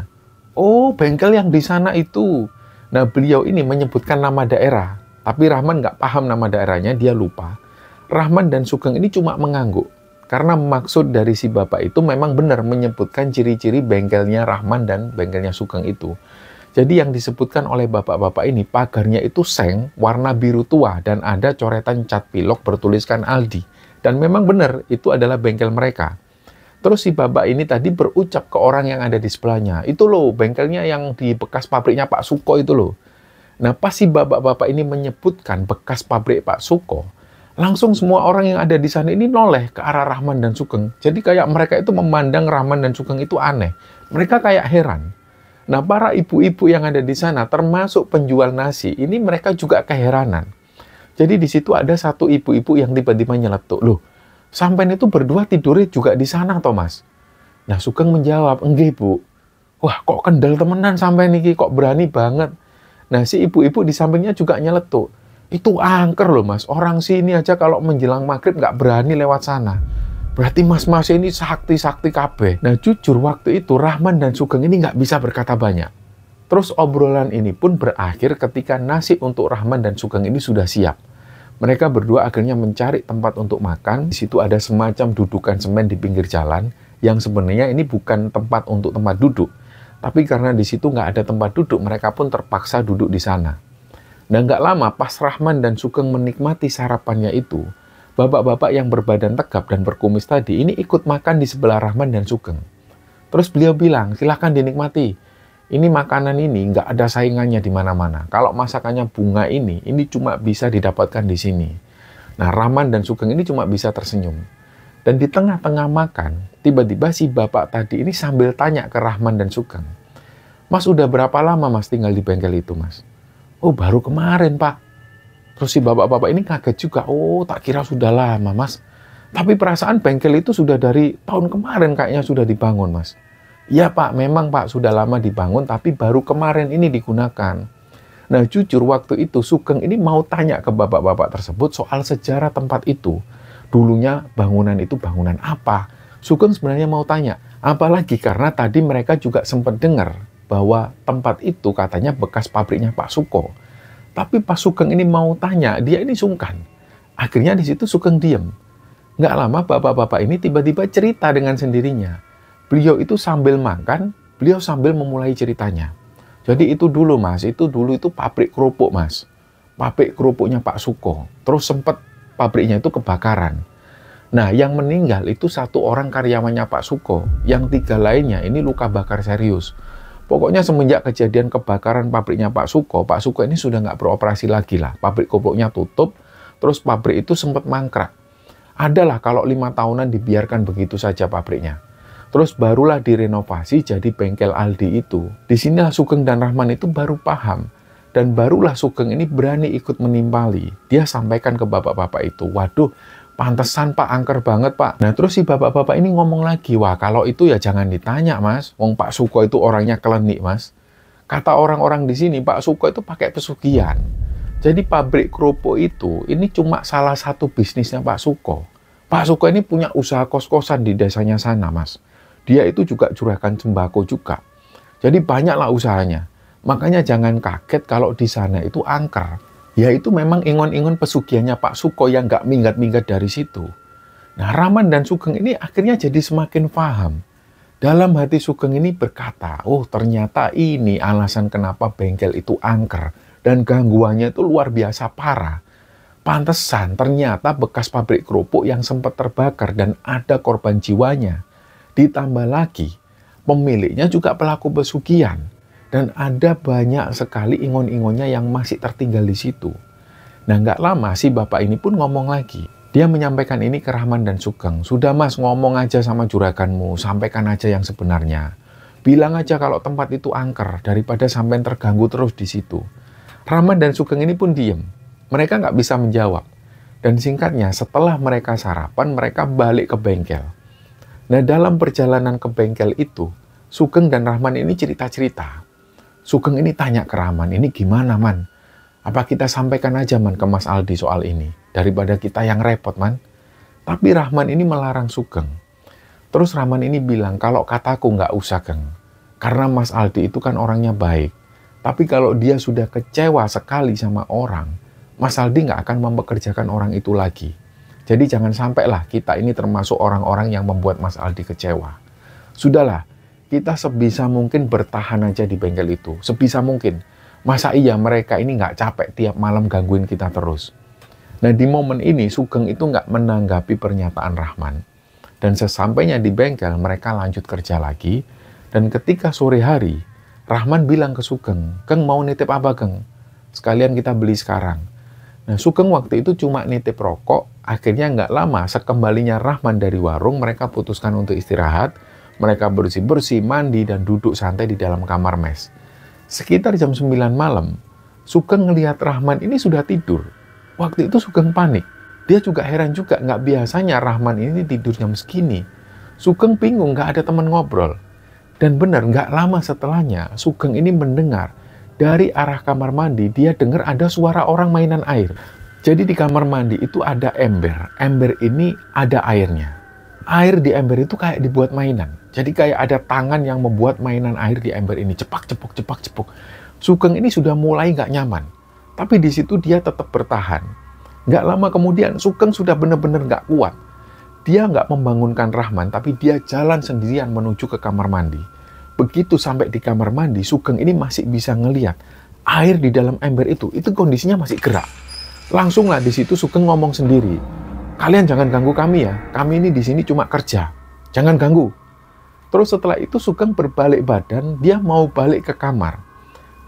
Oh, bengkel yang di sana itu. Nah, beliau ini menyebutkan nama daerah, tapi Rahman nggak paham nama daerahnya, dia lupa. Rahman dan Sugeng ini cuma mengangguk, karena maksud dari si bapak itu memang benar menyebutkan ciri-ciri bengkelnya Rahman dan bengkelnya Sugeng itu. Jadi yang disebutkan oleh bapak-bapak ini, pagarnya itu seng, warna biru tua, dan ada coretan cat pilok bertuliskan Aldi. Dan memang benar, itu adalah bengkel mereka. Terus si bapak ini tadi berucap ke orang yang ada di sebelahnya, itu loh bengkelnya yang di bekas pabriknya Pak Suko itu loh. Nah pas si bapak-bapak ini menyebutkan bekas pabrik Pak Suko, langsung semua orang yang ada di sana ini noleh ke arah Rahman dan Sugeng. Jadi kayak mereka itu memandang Rahman dan Sugeng itu aneh. Mereka kayak heran. Nah, para ibu-ibu yang ada di sana, termasuk penjual nasi, ini mereka juga keheranan. Jadi di situ ada satu ibu-ibu yang tiba-tiba nyeletuk, loh, sampean itu berdua tidurnya juga di sana, Thomas? Nah, Sugeng menjawab, enggak, Bu. Wah, kok kendal temenan sampean niki, kok berani banget. Nah, si ibu-ibu di sampingnya juga nyeletuk. Itu angker loh, Mas. Orang sini aja kalau menjelang maghrib nggak berani lewat sana. Berarti mas-mas ini sakti-sakti kabeh. Nah jujur waktu itu Rahman dan Sugeng ini nggak bisa berkata banyak. Terus obrolan ini pun berakhir ketika nasi untuk Rahman dan Sugeng ini sudah siap. Mereka berdua akhirnya mencari tempat untuk makan. Di situ ada semacam dudukan semen di pinggir jalan yang sebenarnya ini bukan tempat untuk tempat duduk. Tapi karena di situ nggak ada tempat duduk, mereka pun terpaksa duduk di sana. Nah nggak lama pas Rahman dan Sugeng menikmati sarapannya itu, bapak-bapak yang berbadan tegap dan berkumis tadi ini ikut makan di sebelah Rahman dan Sugeng. Terus beliau bilang, silahkan dinikmati. Ini makanan ini nggak ada saingannya di mana-mana. Kalau masakannya bunga ini cuma bisa didapatkan di sini. Nah, Rahman dan Sugeng ini cuma bisa tersenyum. Dan di tengah-tengah makan, tiba-tiba si bapak tadi ini sambil tanya ke Rahman dan Sugeng. Mas, udah berapa lama Mas tinggal di bengkel itu, Mas? Oh, baru kemarin, Pak. Terus si bapak-bapak ini kaget juga, oh tak kira sudah lama Mas. Tapi perasaan bengkel itu sudah dari tahun kemarin kayaknya sudah dibangun Mas. Iya Pak, memang Pak sudah lama dibangun tapi baru kemarin ini digunakan. Nah jujur waktu itu Sugeng ini mau tanya ke bapak-bapak tersebut soal sejarah tempat itu. Dulunya bangunan itu bangunan apa? Sugeng sebenarnya mau tanya, apalagi karena tadi mereka juga sempat dengar bahwa tempat itu katanya bekas pabriknya Pak Suko. Tapi pas Sugeng ini mau tanya, dia ini sungkan. Akhirnya di situ Sugeng diem. Nggak lama bapak-bapak ini tiba-tiba cerita dengan sendirinya. Beliau itu sambil makan, beliau sambil memulai ceritanya. Jadi itu dulu Mas, itu pabrik kerupuk Mas. Pabrik kerupuknya Pak Suko. Terus sempat pabriknya itu kebakaran. Nah yang meninggal itu satu orang karyawannya Pak Suko. Yang 3 lainnya ini luka bakar serius. Pokoknya semenjak kejadian kebakaran pabriknya Pak Suko ini sudah nggak beroperasi lagi lah. Pabrik kerupuknya tutup, terus pabrik itu sempat mangkrak. Adalah kalau 5 tahunan dibiarkan begitu saja pabriknya. Terus barulah direnovasi jadi bengkel Aldi itu. Di sini Sugeng dan Rahman itu baru paham. Dan barulah Sugeng ini berani ikut menimpali. Dia sampaikan ke bapak-bapak itu, waduh, pantesan Pak, angker banget Pak. Nah terus si bapak-bapak ini ngomong lagi, wah kalau itu ya jangan ditanya Mas. Wong Pak Suko itu orangnya klenik Mas. Kata orang-orang di sini Pak Suko itu pakai pesugihan. Jadi pabrik kerupuk itu ini cuma salah satu bisnisnya Pak Suko. Pak Suko ini punya usaha kos-kosan di desanya sana Mas. Dia itu juga juragan sembako juga. Jadi banyaklah usahanya. Makanya jangan kaget kalau di sana itu angker. Ya itu memang ingon-ingon pesugihannya Pak Suko yang nggak minggat-minggat dari situ. Nah Rahman dan Sugeng ini akhirnya jadi semakin paham. Dalam hati Sugeng ini berkata, oh ternyata ini alasan kenapa bengkel itu angker. Dan gangguannya itu luar biasa parah. Pantesan ternyata bekas pabrik kerupuk yang sempat terbakar dan ada korban jiwanya. Ditambah lagi, pemiliknya juga pelaku pesugihan. Dan ada banyak sekali ingon-ingonnya yang masih tertinggal di situ. Nah, nggak lama si bapak ini pun ngomong lagi. Dia menyampaikan ini ke Rahman dan Sugeng. Sudah Mas, ngomong aja sama juraganmu, sampaikan aja yang sebenarnya. Bilang aja kalau tempat itu angker, daripada sampai terganggu terus di situ. Rahman dan Sugeng ini pun diem. Mereka nggak bisa menjawab. Dan singkatnya, setelah mereka sarapan, mereka balik ke bengkel. Nah, dalam perjalanan ke bengkel itu, Sugeng dan Rahman ini cerita-cerita. Sugeng ini tanya ke Rahman, ini gimana Man? Apa kita sampaikan aja Man ke Mas Aldi soal ini? Daripada kita yang repot Man. Tapi Rahman ini melarang Sugeng. Terus Rahman ini bilang, kalau kataku nggak usah Geng. Karena Mas Aldi itu kan orangnya baik. Tapi kalau dia sudah kecewa sekali sama orang, Mas Aldi nggak akan mempekerjakan orang itu lagi. Jadi jangan sampailah kita ini termasuk orang-orang yang membuat Mas Aldi kecewa. Sudahlah, kita sebisa mungkin bertahan aja di bengkel itu. Sebisa mungkin. Masa iya mereka ini nggak capek tiap malam gangguin kita terus. Nah di momen ini Sugeng itu nggak menanggapi pernyataan Rahman. Dan sesampainya di bengkel mereka lanjut kerja lagi. Dan ketika sore hari Rahman bilang ke Sugeng, "Geng mau nitip apa Geng? Sekalian kita beli sekarang." Nah Sugeng waktu itu cuma nitip rokok. Akhirnya nggak lama sekembalinya Rahman dari warung mereka putuskan untuk istirahat. Mereka bersih-bersih, mandi, dan duduk santai di dalam kamar mes. Sekitar jam 9 malam, Sugeng ngelihat Rahman ini sudah tidur. Waktu itu Sugeng panik. Dia juga heran juga, nggak biasanya Rahman ini tidur jam segini. Sugeng bingung, nggak ada teman ngobrol. Dan benar, nggak lama setelahnya, Sugeng ini mendengar dari arah kamar mandi, dia dengar ada suara orang mainan air. Jadi di kamar mandi itu ada ember. Ember ini ada airnya. Air di ember itu kayak dibuat mainan. Jadi kayak ada tangan yang membuat mainan air di ember ini. Cepak, cepuk, cepak, cepuk. Sugeng ini sudah mulai nggak nyaman. Tapi di situ dia tetap bertahan. Nggak lama kemudian, Sugeng sudah benar-benar nggak kuat. Dia nggak membangunkan Rahman, tapi dia jalan sendirian menuju ke kamar mandi. Begitu sampai di kamar mandi, Sugeng ini masih bisa ngelihat air di dalam ember itu kondisinya masih gerak. Langsunglah di situ Sugeng ngomong sendiri, "Kalian jangan ganggu kami ya, kami ini di sini cuma kerja. Jangan ganggu." Terus setelah itu Sugeng berbalik badan, dia mau balik ke kamar.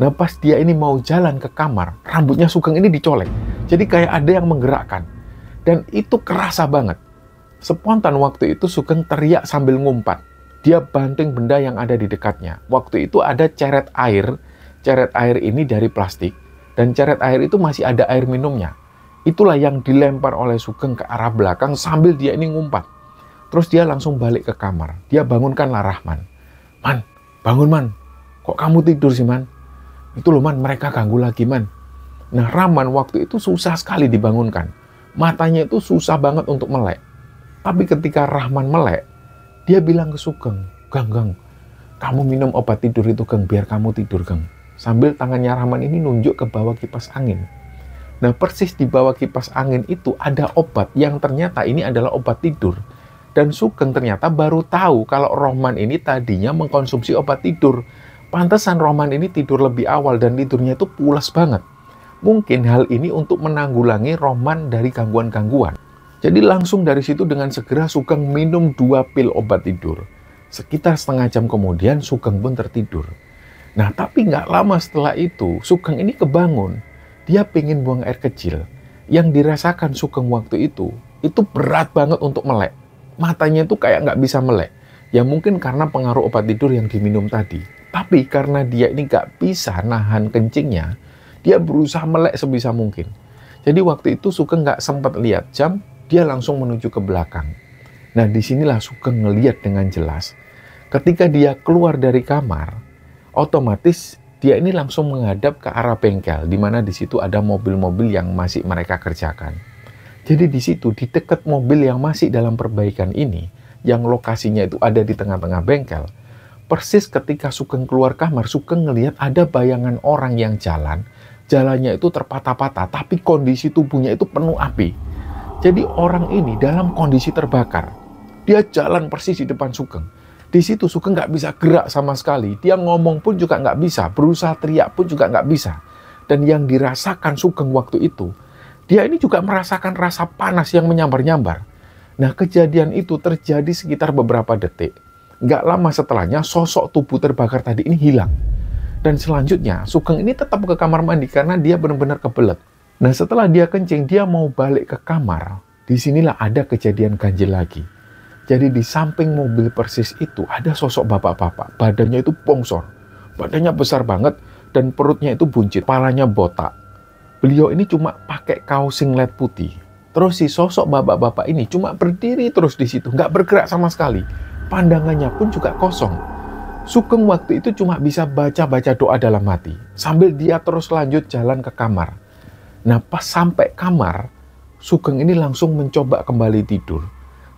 Nah pas dia ini mau jalan ke kamar, rambutnya Sugeng ini dicolek. Jadi kayak ada yang menggerakkan. Dan itu kerasa banget. Spontan waktu itu Sugeng teriak sambil ngumpat. Dia banting benda yang ada di dekatnya. Waktu itu ada ceret air. Ceret air ini dari plastik. Dan ceret air itu masih ada air minumnya. Itulah yang dilempar oleh Sugeng ke arah belakang sambil dia ini ngumpat. Terus dia langsung balik ke kamar. Dia bangunkanlah Rahman. "Man, bangun Man. Kok kamu tidur sih Man? Itu loh Man, mereka ganggu lagi Man." Nah Rahman waktu itu susah sekali dibangunkan. Matanya itu susah banget untuk melek. Tapi ketika Rahman melek, dia bilang ke Sugeng, "Gang, kamu minum obat tidur itu Geng, biar kamu tidur Geng." Sambil tangannya Rahman ini nunjuk ke bawah kipas angin. Nah persis di bawah kipas angin itu ada obat yang ternyata ini adalah obat tidur. Dan Sugeng ternyata baru tahu kalau Rahman ini tadinya mengkonsumsi obat tidur. Pantesan Rahman ini tidur lebih awal dan tidurnya itu pulas banget. Mungkin hal ini untuk menanggulangi Rahman dari gangguan-gangguan. Jadi langsung dari situ dengan segera Sugeng minum 2 pil obat tidur. Sekitar setengah jam kemudian Sugeng pun tertidur. Nah tapi nggak lama setelah itu Sugeng ini kebangun. Dia pengen buang air kecil. Yang dirasakan Sugeng waktu itu berat banget untuk melek. Matanya itu kayak nggak bisa melek. Ya mungkin karena pengaruh obat tidur yang diminum tadi. Tapi karena dia ini nggak bisa nahan kencingnya, dia berusaha melek sebisa mungkin. Jadi waktu itu Sugeng nggak sempat lihat jam, dia langsung menuju ke belakang. Nah disinilah Sugeng ngelihat dengan jelas. Ketika dia keluar dari kamar, otomatis dia ini langsung menghadap ke arah bengkel, di mana di situ ada mobil-mobil yang masih mereka kerjakan. Jadi di situ, di dekat mobil yang masih dalam perbaikan ini, yang lokasinya itu ada di tengah-tengah bengkel, persis ketika Sugeng keluar kamar, Sugeng ngelihat ada bayangan orang yang jalannya itu terpatah-patah, tapi kondisi tubuhnya itu penuh api. Jadi orang ini dalam kondisi terbakar. Dia jalan persis di depan Sugeng. Di situ Sugeng nggak bisa gerak sama sekali. Dia ngomong pun juga nggak bisa, berusaha teriak pun juga nggak bisa. Dan yang dirasakan Sugeng waktu itu, dia ini juga merasakan rasa panas yang menyambar-nyambar. Nah, kejadian itu terjadi sekitar beberapa detik. Nggak lama setelahnya, sosok tubuh terbakar tadi ini hilang. Dan selanjutnya, Sugeng ini tetap ke kamar mandi karena dia benar-benar kebelet. Nah, setelah dia kencing, dia mau balik ke kamar. Disinilah ada kejadian ganjil lagi. Jadi di samping mobil persis itu ada sosok bapak-bapak. Badannya itu bongsor. Badannya besar banget dan perutnya itu buncit. Kepalanya botak. Beliau ini cuma pakai kaos singlet putih. Terus si sosok bapak-bapak ini cuma berdiri terus di situ, nggak bergerak sama sekali. Pandangannya pun juga kosong. Sugeng waktu itu cuma bisa baca-baca doa dalam hati, sambil dia terus lanjut jalan ke kamar. Nah pas sampai kamar, Sugeng ini langsung mencoba kembali tidur.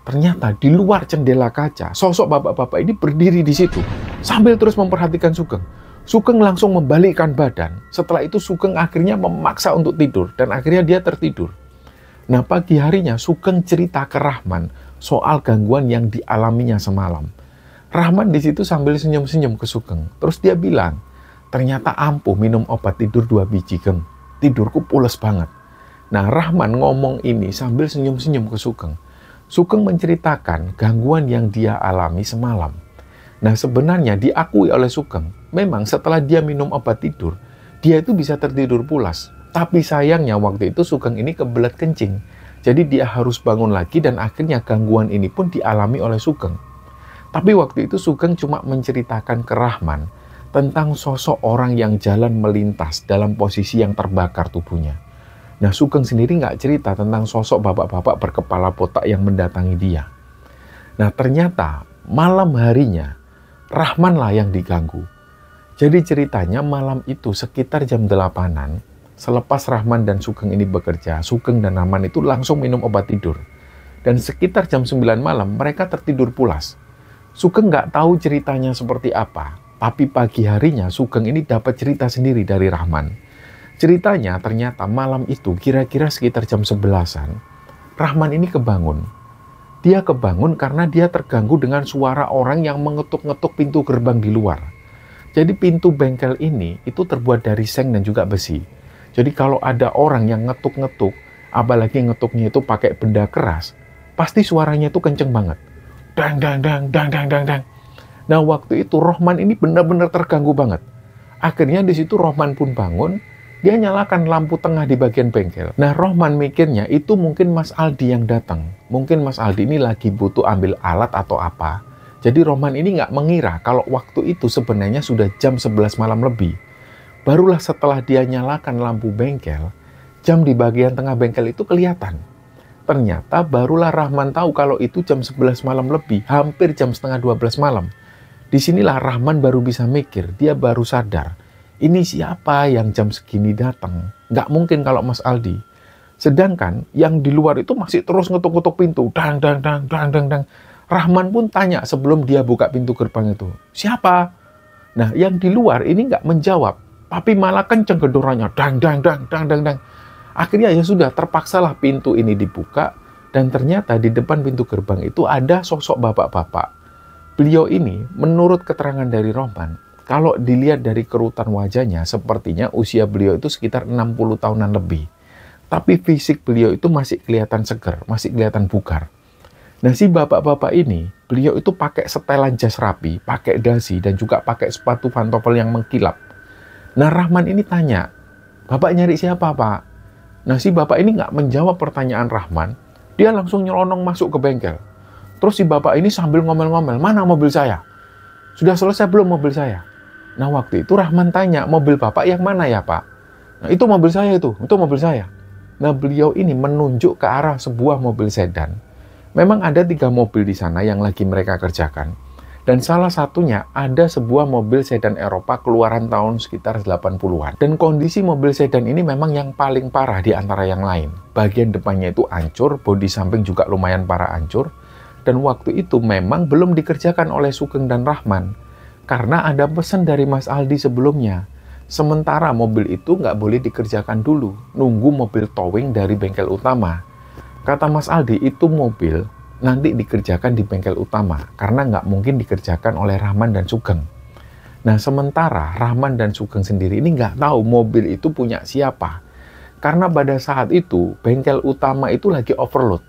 Ternyata di luar jendela kaca, sosok bapak-bapak ini berdiri di situ, sambil terus memperhatikan Sugeng. Sugeng langsung membalikkan badan. Setelah itu Sugeng akhirnya memaksa untuk tidur dan akhirnya dia tertidur. Nah pagi harinya Sugeng cerita ke Rahman soal gangguan yang dialaminya semalam. Rahman di situ sambil senyum-senyum ke Sugeng. Terus dia bilang, ternyata ampuh minum obat tidur 2 biji, Geng. Tidurku pules banget. Nah, Rahman ngomong ini sambil senyum-senyum ke Sugeng. Sugeng menceritakan gangguan yang dia alami semalam. Nah, sebenarnya diakui oleh Sugeng, memang setelah dia minum obat tidur, dia itu bisa tertidur pulas. Tapi sayangnya waktu itu Sugeng ini kebelet kencing. Jadi dia harus bangun lagi dan akhirnya gangguan ini pun dialami oleh Sugeng. Tapi waktu itu Sugeng cuma menceritakan ke Rahman tentang sosok orang yang jalan melintas dalam posisi yang terbakar tubuhnya. Nah, Sugeng sendiri nggak cerita tentang sosok bapak-bapak berkepala botak yang mendatangi dia. Nah, ternyata malam harinya Rahman lah yang diganggu. Jadi ceritanya malam itu sekitar jam 8-an, selepas Rahman dan Sugeng ini bekerja, Sugeng dan Rahman itu langsung minum obat tidur. Dan sekitar jam 9 malam mereka tertidur pulas. Sugeng nggak tahu ceritanya seperti apa, tapi pagi harinya Sugeng ini dapat cerita sendiri dari Rahman. Ceritanya ternyata malam itu kira-kira sekitar jam 11-an, Rahman ini kebangun. Dia kebangun karena dia terganggu dengan suara orang yang mengetuk-ngetuk pintu gerbang di luar. Jadi pintu bengkel ini itu terbuat dari seng dan juga besi. Jadi kalau ada orang yang ngetuk-ngetuk, apalagi ngetuknya itu pakai benda keras, pasti suaranya itu kenceng banget. Dang, dang, dang, dang, dang, dang, dang. Nah, waktu itu Rahman ini benar-benar terganggu banget. Akhirnya di situ Rahman pun bangun. Dia nyalakan lampu tengah di bagian bengkel. Nah, Rahman mikirnya itu mungkin Mas Aldi yang datang. Mungkin Mas Aldi ini lagi butuh ambil alat atau apa. Jadi Rahman ini nggak mengira kalau waktu itu sebenarnya sudah jam 11 malam lebih. Barulah setelah dia nyalakan lampu bengkel, jam di bagian tengah bengkel itu kelihatan. Ternyata barulah Rahman tahu kalau itu jam 11 malam lebih, hampir jam setengah 12 malam. Disinilah Rahman baru bisa mikir, dia baru sadar. Ini siapa yang jam segini datang? Nggak mungkin kalau Mas Aldi. Sedangkan yang di luar itu masih terus ngetuk-ngetuk pintu. Dang, dang, dang, dang, dang, dang. Rahman pun tanya sebelum dia buka pintu gerbang itu. Siapa? Nah, yang di luar ini nggak menjawab. Tapi malah kenceng gedorannya. Dang, dang, dang, dang, dang, dang. Akhirnya ya sudah, terpaksalah pintu ini dibuka. Dan ternyata di depan pintu gerbang itu ada sosok bapak-bapak. Beliau ini, menurut keterangan dari Rahman, kalau dilihat dari kerutan wajahnya, sepertinya usia beliau itu sekitar 60 tahunan lebih. Tapi fisik beliau itu masih kelihatan seger, masih kelihatan bugar. Nah, si bapak-bapak ini, beliau itu pakai setelan jas rapi, pakai dasi, dan juga pakai sepatu pantofel yang mengkilap. Nah, Rahman ini tanya, "Bapak nyari siapa, Pak?" Nah, si bapak ini nggak menjawab pertanyaan Rahman, dia langsung nyelonong masuk ke bengkel. Terus si bapak ini sambil ngomel-ngomel, "Mana mobil saya? Sudah selesai belum mobil saya?" Nah, waktu itu Rahman tanya, "Mobil Bapak yang mana ya, Pak?" "Nah, itu mobil saya itu mobil saya." Nah, beliau ini menunjuk ke arah sebuah mobil sedan. Memang ada 3 mobil di sana yang lagi mereka kerjakan. Dan salah satunya ada sebuah mobil sedan Eropa keluaran tahun sekitar 80-an. Dan kondisi mobil sedan ini memang yang paling parah di antara yang lain. Bagian depannya itu hancur, bodi samping juga lumayan parah hancur. Dan waktu itu memang belum dikerjakan oleh Sugeng dan Rahman. Karena ada pesan dari Mas Aldi sebelumnya. Sementara mobil itu nggak boleh dikerjakan dulu. Nunggu mobil towing dari bengkel utama. Kata Mas Aldi, itu mobil nanti dikerjakan di bengkel utama. Karena nggak mungkin dikerjakan oleh Rahman dan Sugeng. Nah, sementara Rahman dan Sugeng sendiri ini nggak tahu mobil itu punya siapa. Karena pada saat itu, bengkel utama itu lagi overload.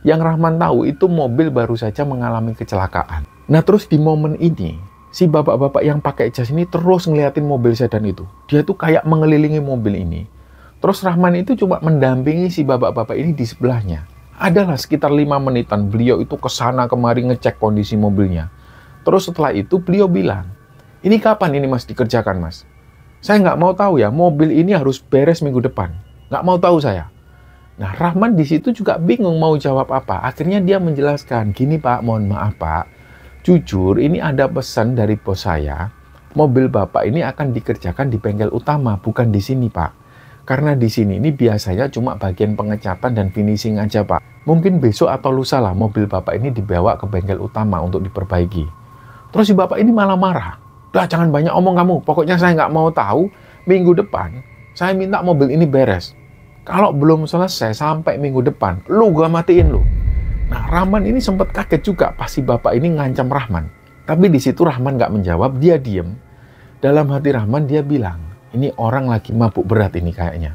Yang Rahman tahu itu mobil baru saja mengalami kecelakaan. Nah, terus di momen ini, si bapak-bapak yang pakai jas ini terus ngeliatin mobil sedan itu. Dia tuh kayak mengelilingi mobil ini. Terus Rahman itu cuma mendampingi si bapak-bapak ini di sebelahnya. Adalah sekitar 5 menitan beliau itu kesana kemari ngecek kondisi mobilnya. Terus setelah itu beliau bilang, "Ini kapan ini Mas dikerjakan, Mas? Saya nggak mau tahu ya, mobil ini harus beres minggu depan. Nggak mau tahu saya." Nah, Rahman di situ juga bingung mau jawab apa. Akhirnya dia menjelaskan, "Gini Pak, mohon maaf Pak. Jujur, ini ada pesan dari bos saya, mobil Bapak ini akan dikerjakan di bengkel utama, bukan di sini, Pak. Karena di sini ini biasanya cuma bagian pengecatan dan finishing aja, Pak. Mungkin besok atau lusa lah mobil Bapak ini dibawa ke bengkel utama untuk diperbaiki." Terus si Bapak ini malah marah. "Udah, jangan banyak omong kamu, pokoknya saya nggak mau tahu, minggu depan saya minta mobil ini beres. Kalau belum selesai sampai minggu depan, lu gua matiin lu." Nah, Rahman ini sempat kaget juga pas si bapak ini ngancam Rahman. Tapi di situ Rahman nggak menjawab, dia diem. Dalam hati Rahman dia bilang, ini orang lagi mabuk berat ini kayaknya.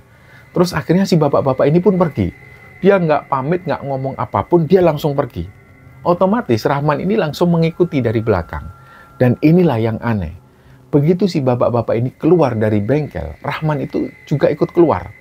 Terus akhirnya si bapak-bapak ini pun pergi. Dia nggak pamit, nggak ngomong apapun, dia langsung pergi. Otomatis Rahman ini langsung mengikuti dari belakang. Dan inilah yang aneh. Begitu si bapak-bapak ini keluar dari bengkel, Rahman itu juga ikut keluar.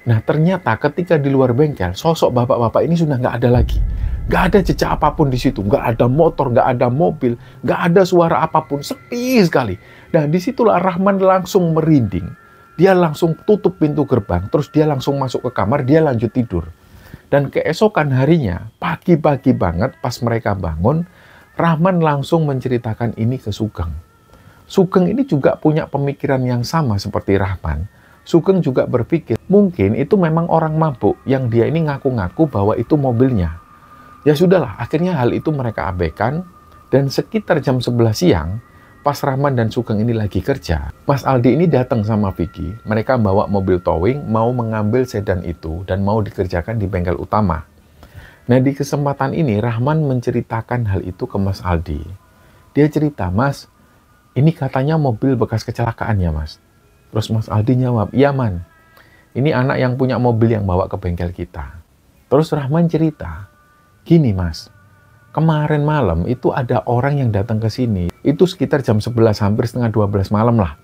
Nah ternyata ketika di luar bengkel, sosok bapak-bapak ini sudah nggak ada lagi. Nggak ada jejak apapun di situ, nggak ada motor, nggak ada mobil, nggak ada suara apapun, sepi sekali. Nah disitulah Rahman langsung merinding. Dia langsung tutup pintu gerbang, terus dia langsung masuk ke kamar, dia lanjut tidur. Dan keesokan harinya, pagi-pagi banget pas mereka bangun, Rahman langsung menceritakan ini ke Sugeng. Sugeng ini juga punya pemikiran yang sama seperti Rahman. Sugeng juga berpikir, mungkin itu memang orang mabuk yang dia ini ngaku-ngaku bahwa itu mobilnya. Ya sudahlah, akhirnya hal itu mereka abaikan, dan sekitar jam 11 siang, pas Rahman dan Sugeng ini lagi kerja, Mas Aldi ini datang sama Vicky, mereka bawa mobil towing, mau mengambil sedan itu, dan mau dikerjakan di bengkel utama. Nah di kesempatan ini, Rahman menceritakan hal itu ke Mas Aldi. Dia cerita, Mas, ini katanya mobil bekas kecelakaan ya Mas? Terus Mas Aldi jawab, iya Man, ini anak yang punya mobil yang bawa ke bengkel kita. Terus Rahman cerita, gini Mas, kemarin malam itu ada orang yang datang ke sini, itu sekitar jam 11, hampir setengah 12 malam lah.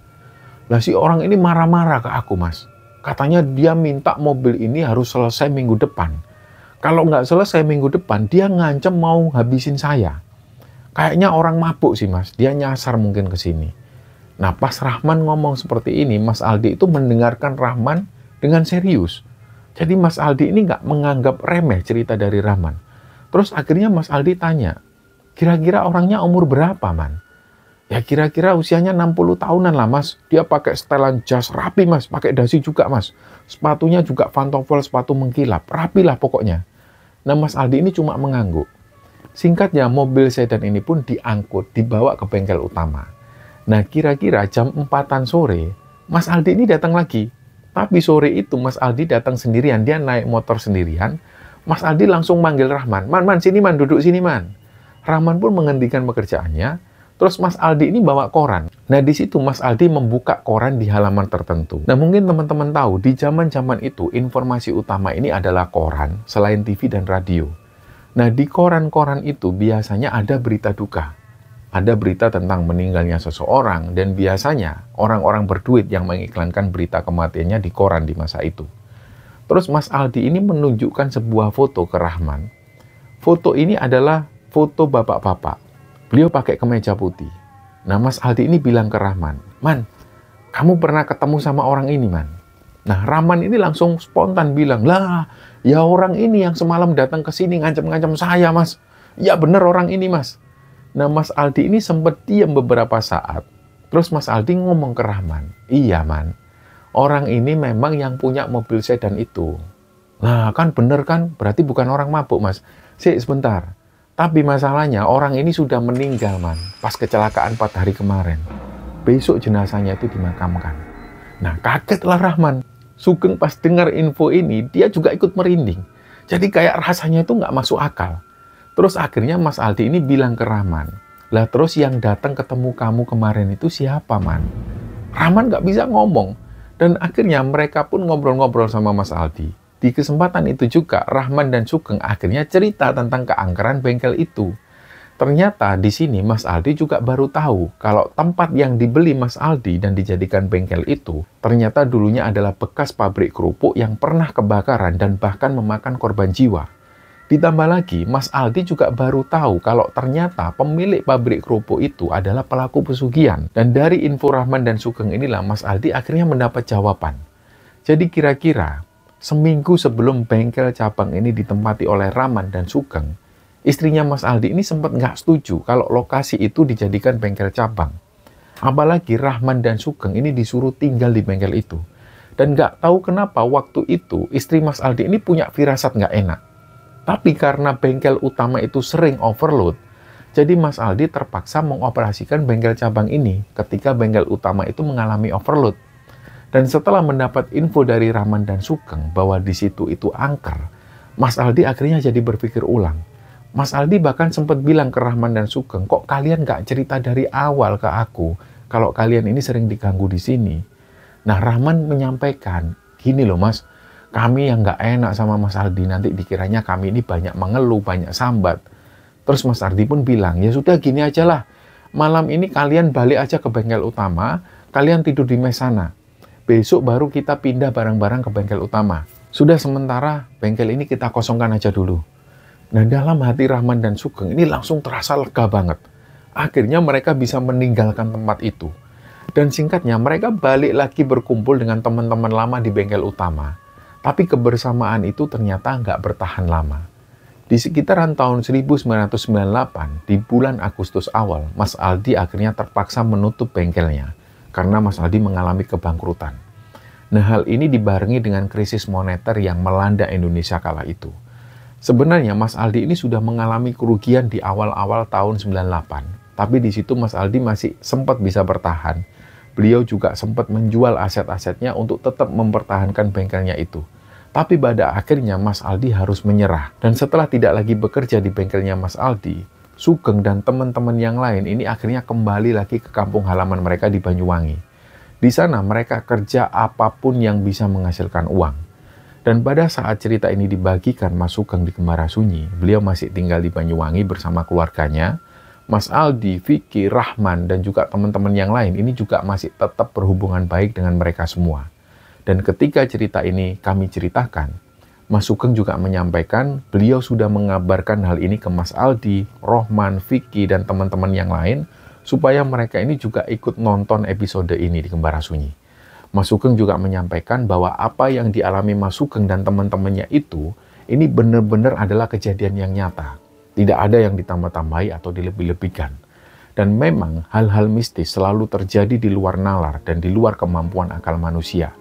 Lah si orang ini marah-marah ke aku Mas. Katanya dia minta mobil ini harus selesai minggu depan. Kalau nggak selesai minggu depan, dia ngancem mau habisin saya. Kayaknya orang mabuk sih Mas, dia nyasar mungkin ke sini. Nah pas Rahman ngomong seperti ini, Mas Aldi itu mendengarkan Rahman dengan serius. Jadi Mas Aldi ini nggak menganggap remeh cerita dari Rahman. Terus akhirnya Mas Aldi tanya, kira-kira orangnya umur berapa Man? Ya kira-kira usianya 60 tahunan lah Mas. Dia pakai setelan jas rapi Mas, pakai dasi juga Mas. Sepatunya juga pantofel, sepatu mengkilap, rapi lah pokoknya. Nah Mas Aldi ini cuma mengangguk. Singkatnya mobil sedan ini pun diangkut, dibawa ke bengkel utama. Nah kira-kira jam 4-an sore, Mas Aldi ini datang lagi. Tapi sore itu Mas Aldi datang sendirian, dia naik motor sendirian. Mas Aldi langsung manggil Rahman, Man, sini Man, duduk sini Man. Rahman pun menghentikan pekerjaannya, terus Mas Aldi ini bawa koran. Nah di situ Mas Aldi membuka koran di halaman tertentu. Nah mungkin teman-teman tahu, di zaman-zaman itu informasi utama ini adalah koran, selain TV dan radio. Nah di koran-koran itu biasanya ada berita duka. Ada berita tentang meninggalnya seseorang, dan biasanya orang-orang berduit yang mengiklankan berita kematiannya di koran di masa itu. Terus Mas Aldi ini menunjukkan sebuah foto ke Rahman. Foto ini adalah foto bapak-bapak. Beliau pakai kemeja putih. Nah Mas Aldi ini bilang ke Rahman, Man, kamu pernah ketemu sama orang ini Man? Nah Rahman ini langsung spontan bilang, lah ya orang ini yang semalam datang ke sini ngancam-ngancam saya Mas. Ya bener orang ini Mas. Nah Mas Aldi ini sempat diam beberapa saat. Terus Mas Aldi ngomong ke Rahman, iya Man, orang ini memang yang punya mobil sedan itu. Nah kan bener kan, berarti bukan orang mabuk Mas. Sebentar, tapi masalahnya orang ini sudah meninggal Man, pas kecelakaan 4 hari kemarin. Besok jenazahnya itu dimakamkan. Nah kagetlah Rahman. Sugeng pas dengar info ini, dia juga ikut merinding. Jadi kayak rasanya itu nggak masuk akal. Terus akhirnya Mas Aldi ini bilang ke Rahman, lah terus yang datang ketemu kamu kemarin itu siapa Man? Rahman nggak bisa ngomong. Dan akhirnya mereka pun ngobrol-ngobrol sama Mas Aldi. Di kesempatan itu juga Rahman dan Sugeng akhirnya cerita tentang keangkeran bengkel itu. Ternyata di sini Mas Aldi juga baru tahu kalau tempat yang dibeli Mas Aldi dan dijadikan bengkel itu ternyata dulunya adalah bekas pabrik kerupuk yang pernah kebakaran dan bahkan memakan korban jiwa. Ditambah lagi, Mas Aldi juga baru tahu kalau ternyata pemilik pabrik kerupuk itu adalah pelaku pesugihan. Dan dari info Rahman dan Sugeng inilah Mas Aldi akhirnya mendapat jawaban. Jadi kira-kira seminggu sebelum bengkel cabang ini ditempati oleh Rahman dan Sugeng, istrinya Mas Aldi ini sempat nggak setuju kalau lokasi itu dijadikan bengkel cabang. Apalagi Rahman dan Sugeng ini disuruh tinggal di bengkel itu. Dan nggak tahu kenapa waktu itu istri Mas Aldi ini punya firasat nggak enak. Tapi karena bengkel utama itu sering overload, jadi Mas Aldi terpaksa mengoperasikan bengkel cabang ini ketika bengkel utama itu mengalami overload. Dan setelah mendapat info dari Rahman dan Sugeng bahwa di situ itu angker, Mas Aldi akhirnya jadi berpikir ulang. Mas Aldi bahkan sempat bilang ke Rahman dan Sugeng, kok kalian nggak cerita dari awal ke aku kalau kalian ini sering diganggu di sini. Nah, Rahman menyampaikan, gini loh Mas, kami yang nggak enak sama Mas Aldi, nanti dikiranya kami ini banyak mengeluh, banyak sambat. Terus Mas Aldi pun bilang, ya sudah gini aja lah, malam ini kalian balik aja ke bengkel utama, kalian tidur di mes sana. Besok baru kita pindah barang-barang ke bengkel utama. Sudah sementara, bengkel ini kita kosongkan aja dulu. Nah, dalam hati Rahman dan Sugeng ini langsung terasa lega banget. Akhirnya mereka bisa meninggalkan tempat itu. Dan singkatnya, mereka balik lagi berkumpul dengan teman-teman lama di bengkel utama. Tapi kebersamaan itu ternyata nggak bertahan lama. Di sekitaran tahun 1998, di bulan Agustus awal, Mas Aldi akhirnya terpaksa menutup bengkelnya karena Mas Aldi mengalami kebangkrutan. Nah, hal ini dibarengi dengan krisis moneter yang melanda Indonesia kala itu. Sebenarnya Mas Aldi ini sudah mengalami kerugian di awal-awal tahun 98. Tapi di situ Mas Aldi masih sempat bisa bertahan. Beliau juga sempat menjual aset-asetnya untuk tetap mempertahankan bengkelnya itu. Tapi pada akhirnya Mas Aldi harus menyerah. Dan setelah tidak lagi bekerja di bengkelnya Mas Aldi, Sugeng dan teman-teman yang lain ini akhirnya kembali lagi ke kampung halaman mereka di Banyuwangi. Di sana mereka kerja apapun yang bisa menghasilkan uang. Dan pada saat cerita ini dibagikan Mas Sugeng di Kembara Sunyi, beliau masih tinggal di Banyuwangi bersama keluarganya. Mas Aldi, Vicky, Rahman, dan juga teman-teman yang lain ini juga masih tetap berhubungan baik dengan mereka semua. Dan ketika cerita ini kami ceritakan, Mas Sugeng juga menyampaikan beliau sudah mengabarkan hal ini ke Mas Aldi, Rohman, Vicky, dan teman-teman yang lain supaya mereka ini juga ikut nonton episode ini di Kembara Sunyi. Mas Sugeng juga menyampaikan bahwa apa yang dialami Mas Sugeng dan teman-temannya itu, ini benar-benar adalah kejadian yang nyata. Tidak ada yang ditambah-tambahi atau dilebih-lebihkan. Dan memang hal-hal mistis selalu terjadi di luar nalar dan di luar kemampuan akal manusia.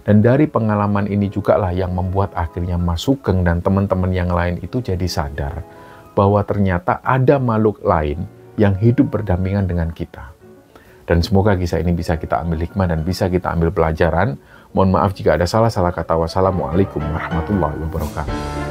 Dan dari pengalaman ini juga lah yang membuat akhirnya Mas Sugeng dan teman-teman yang lain itu jadi sadar bahwa ternyata ada makhluk lain yang hidup berdampingan dengan kita. Dan semoga kisah ini bisa kita ambil hikmah dan bisa kita ambil pelajaran. Mohon maaf jika ada salah-salah kata. Wassalamualaikum warahmatullahi wabarakatuh.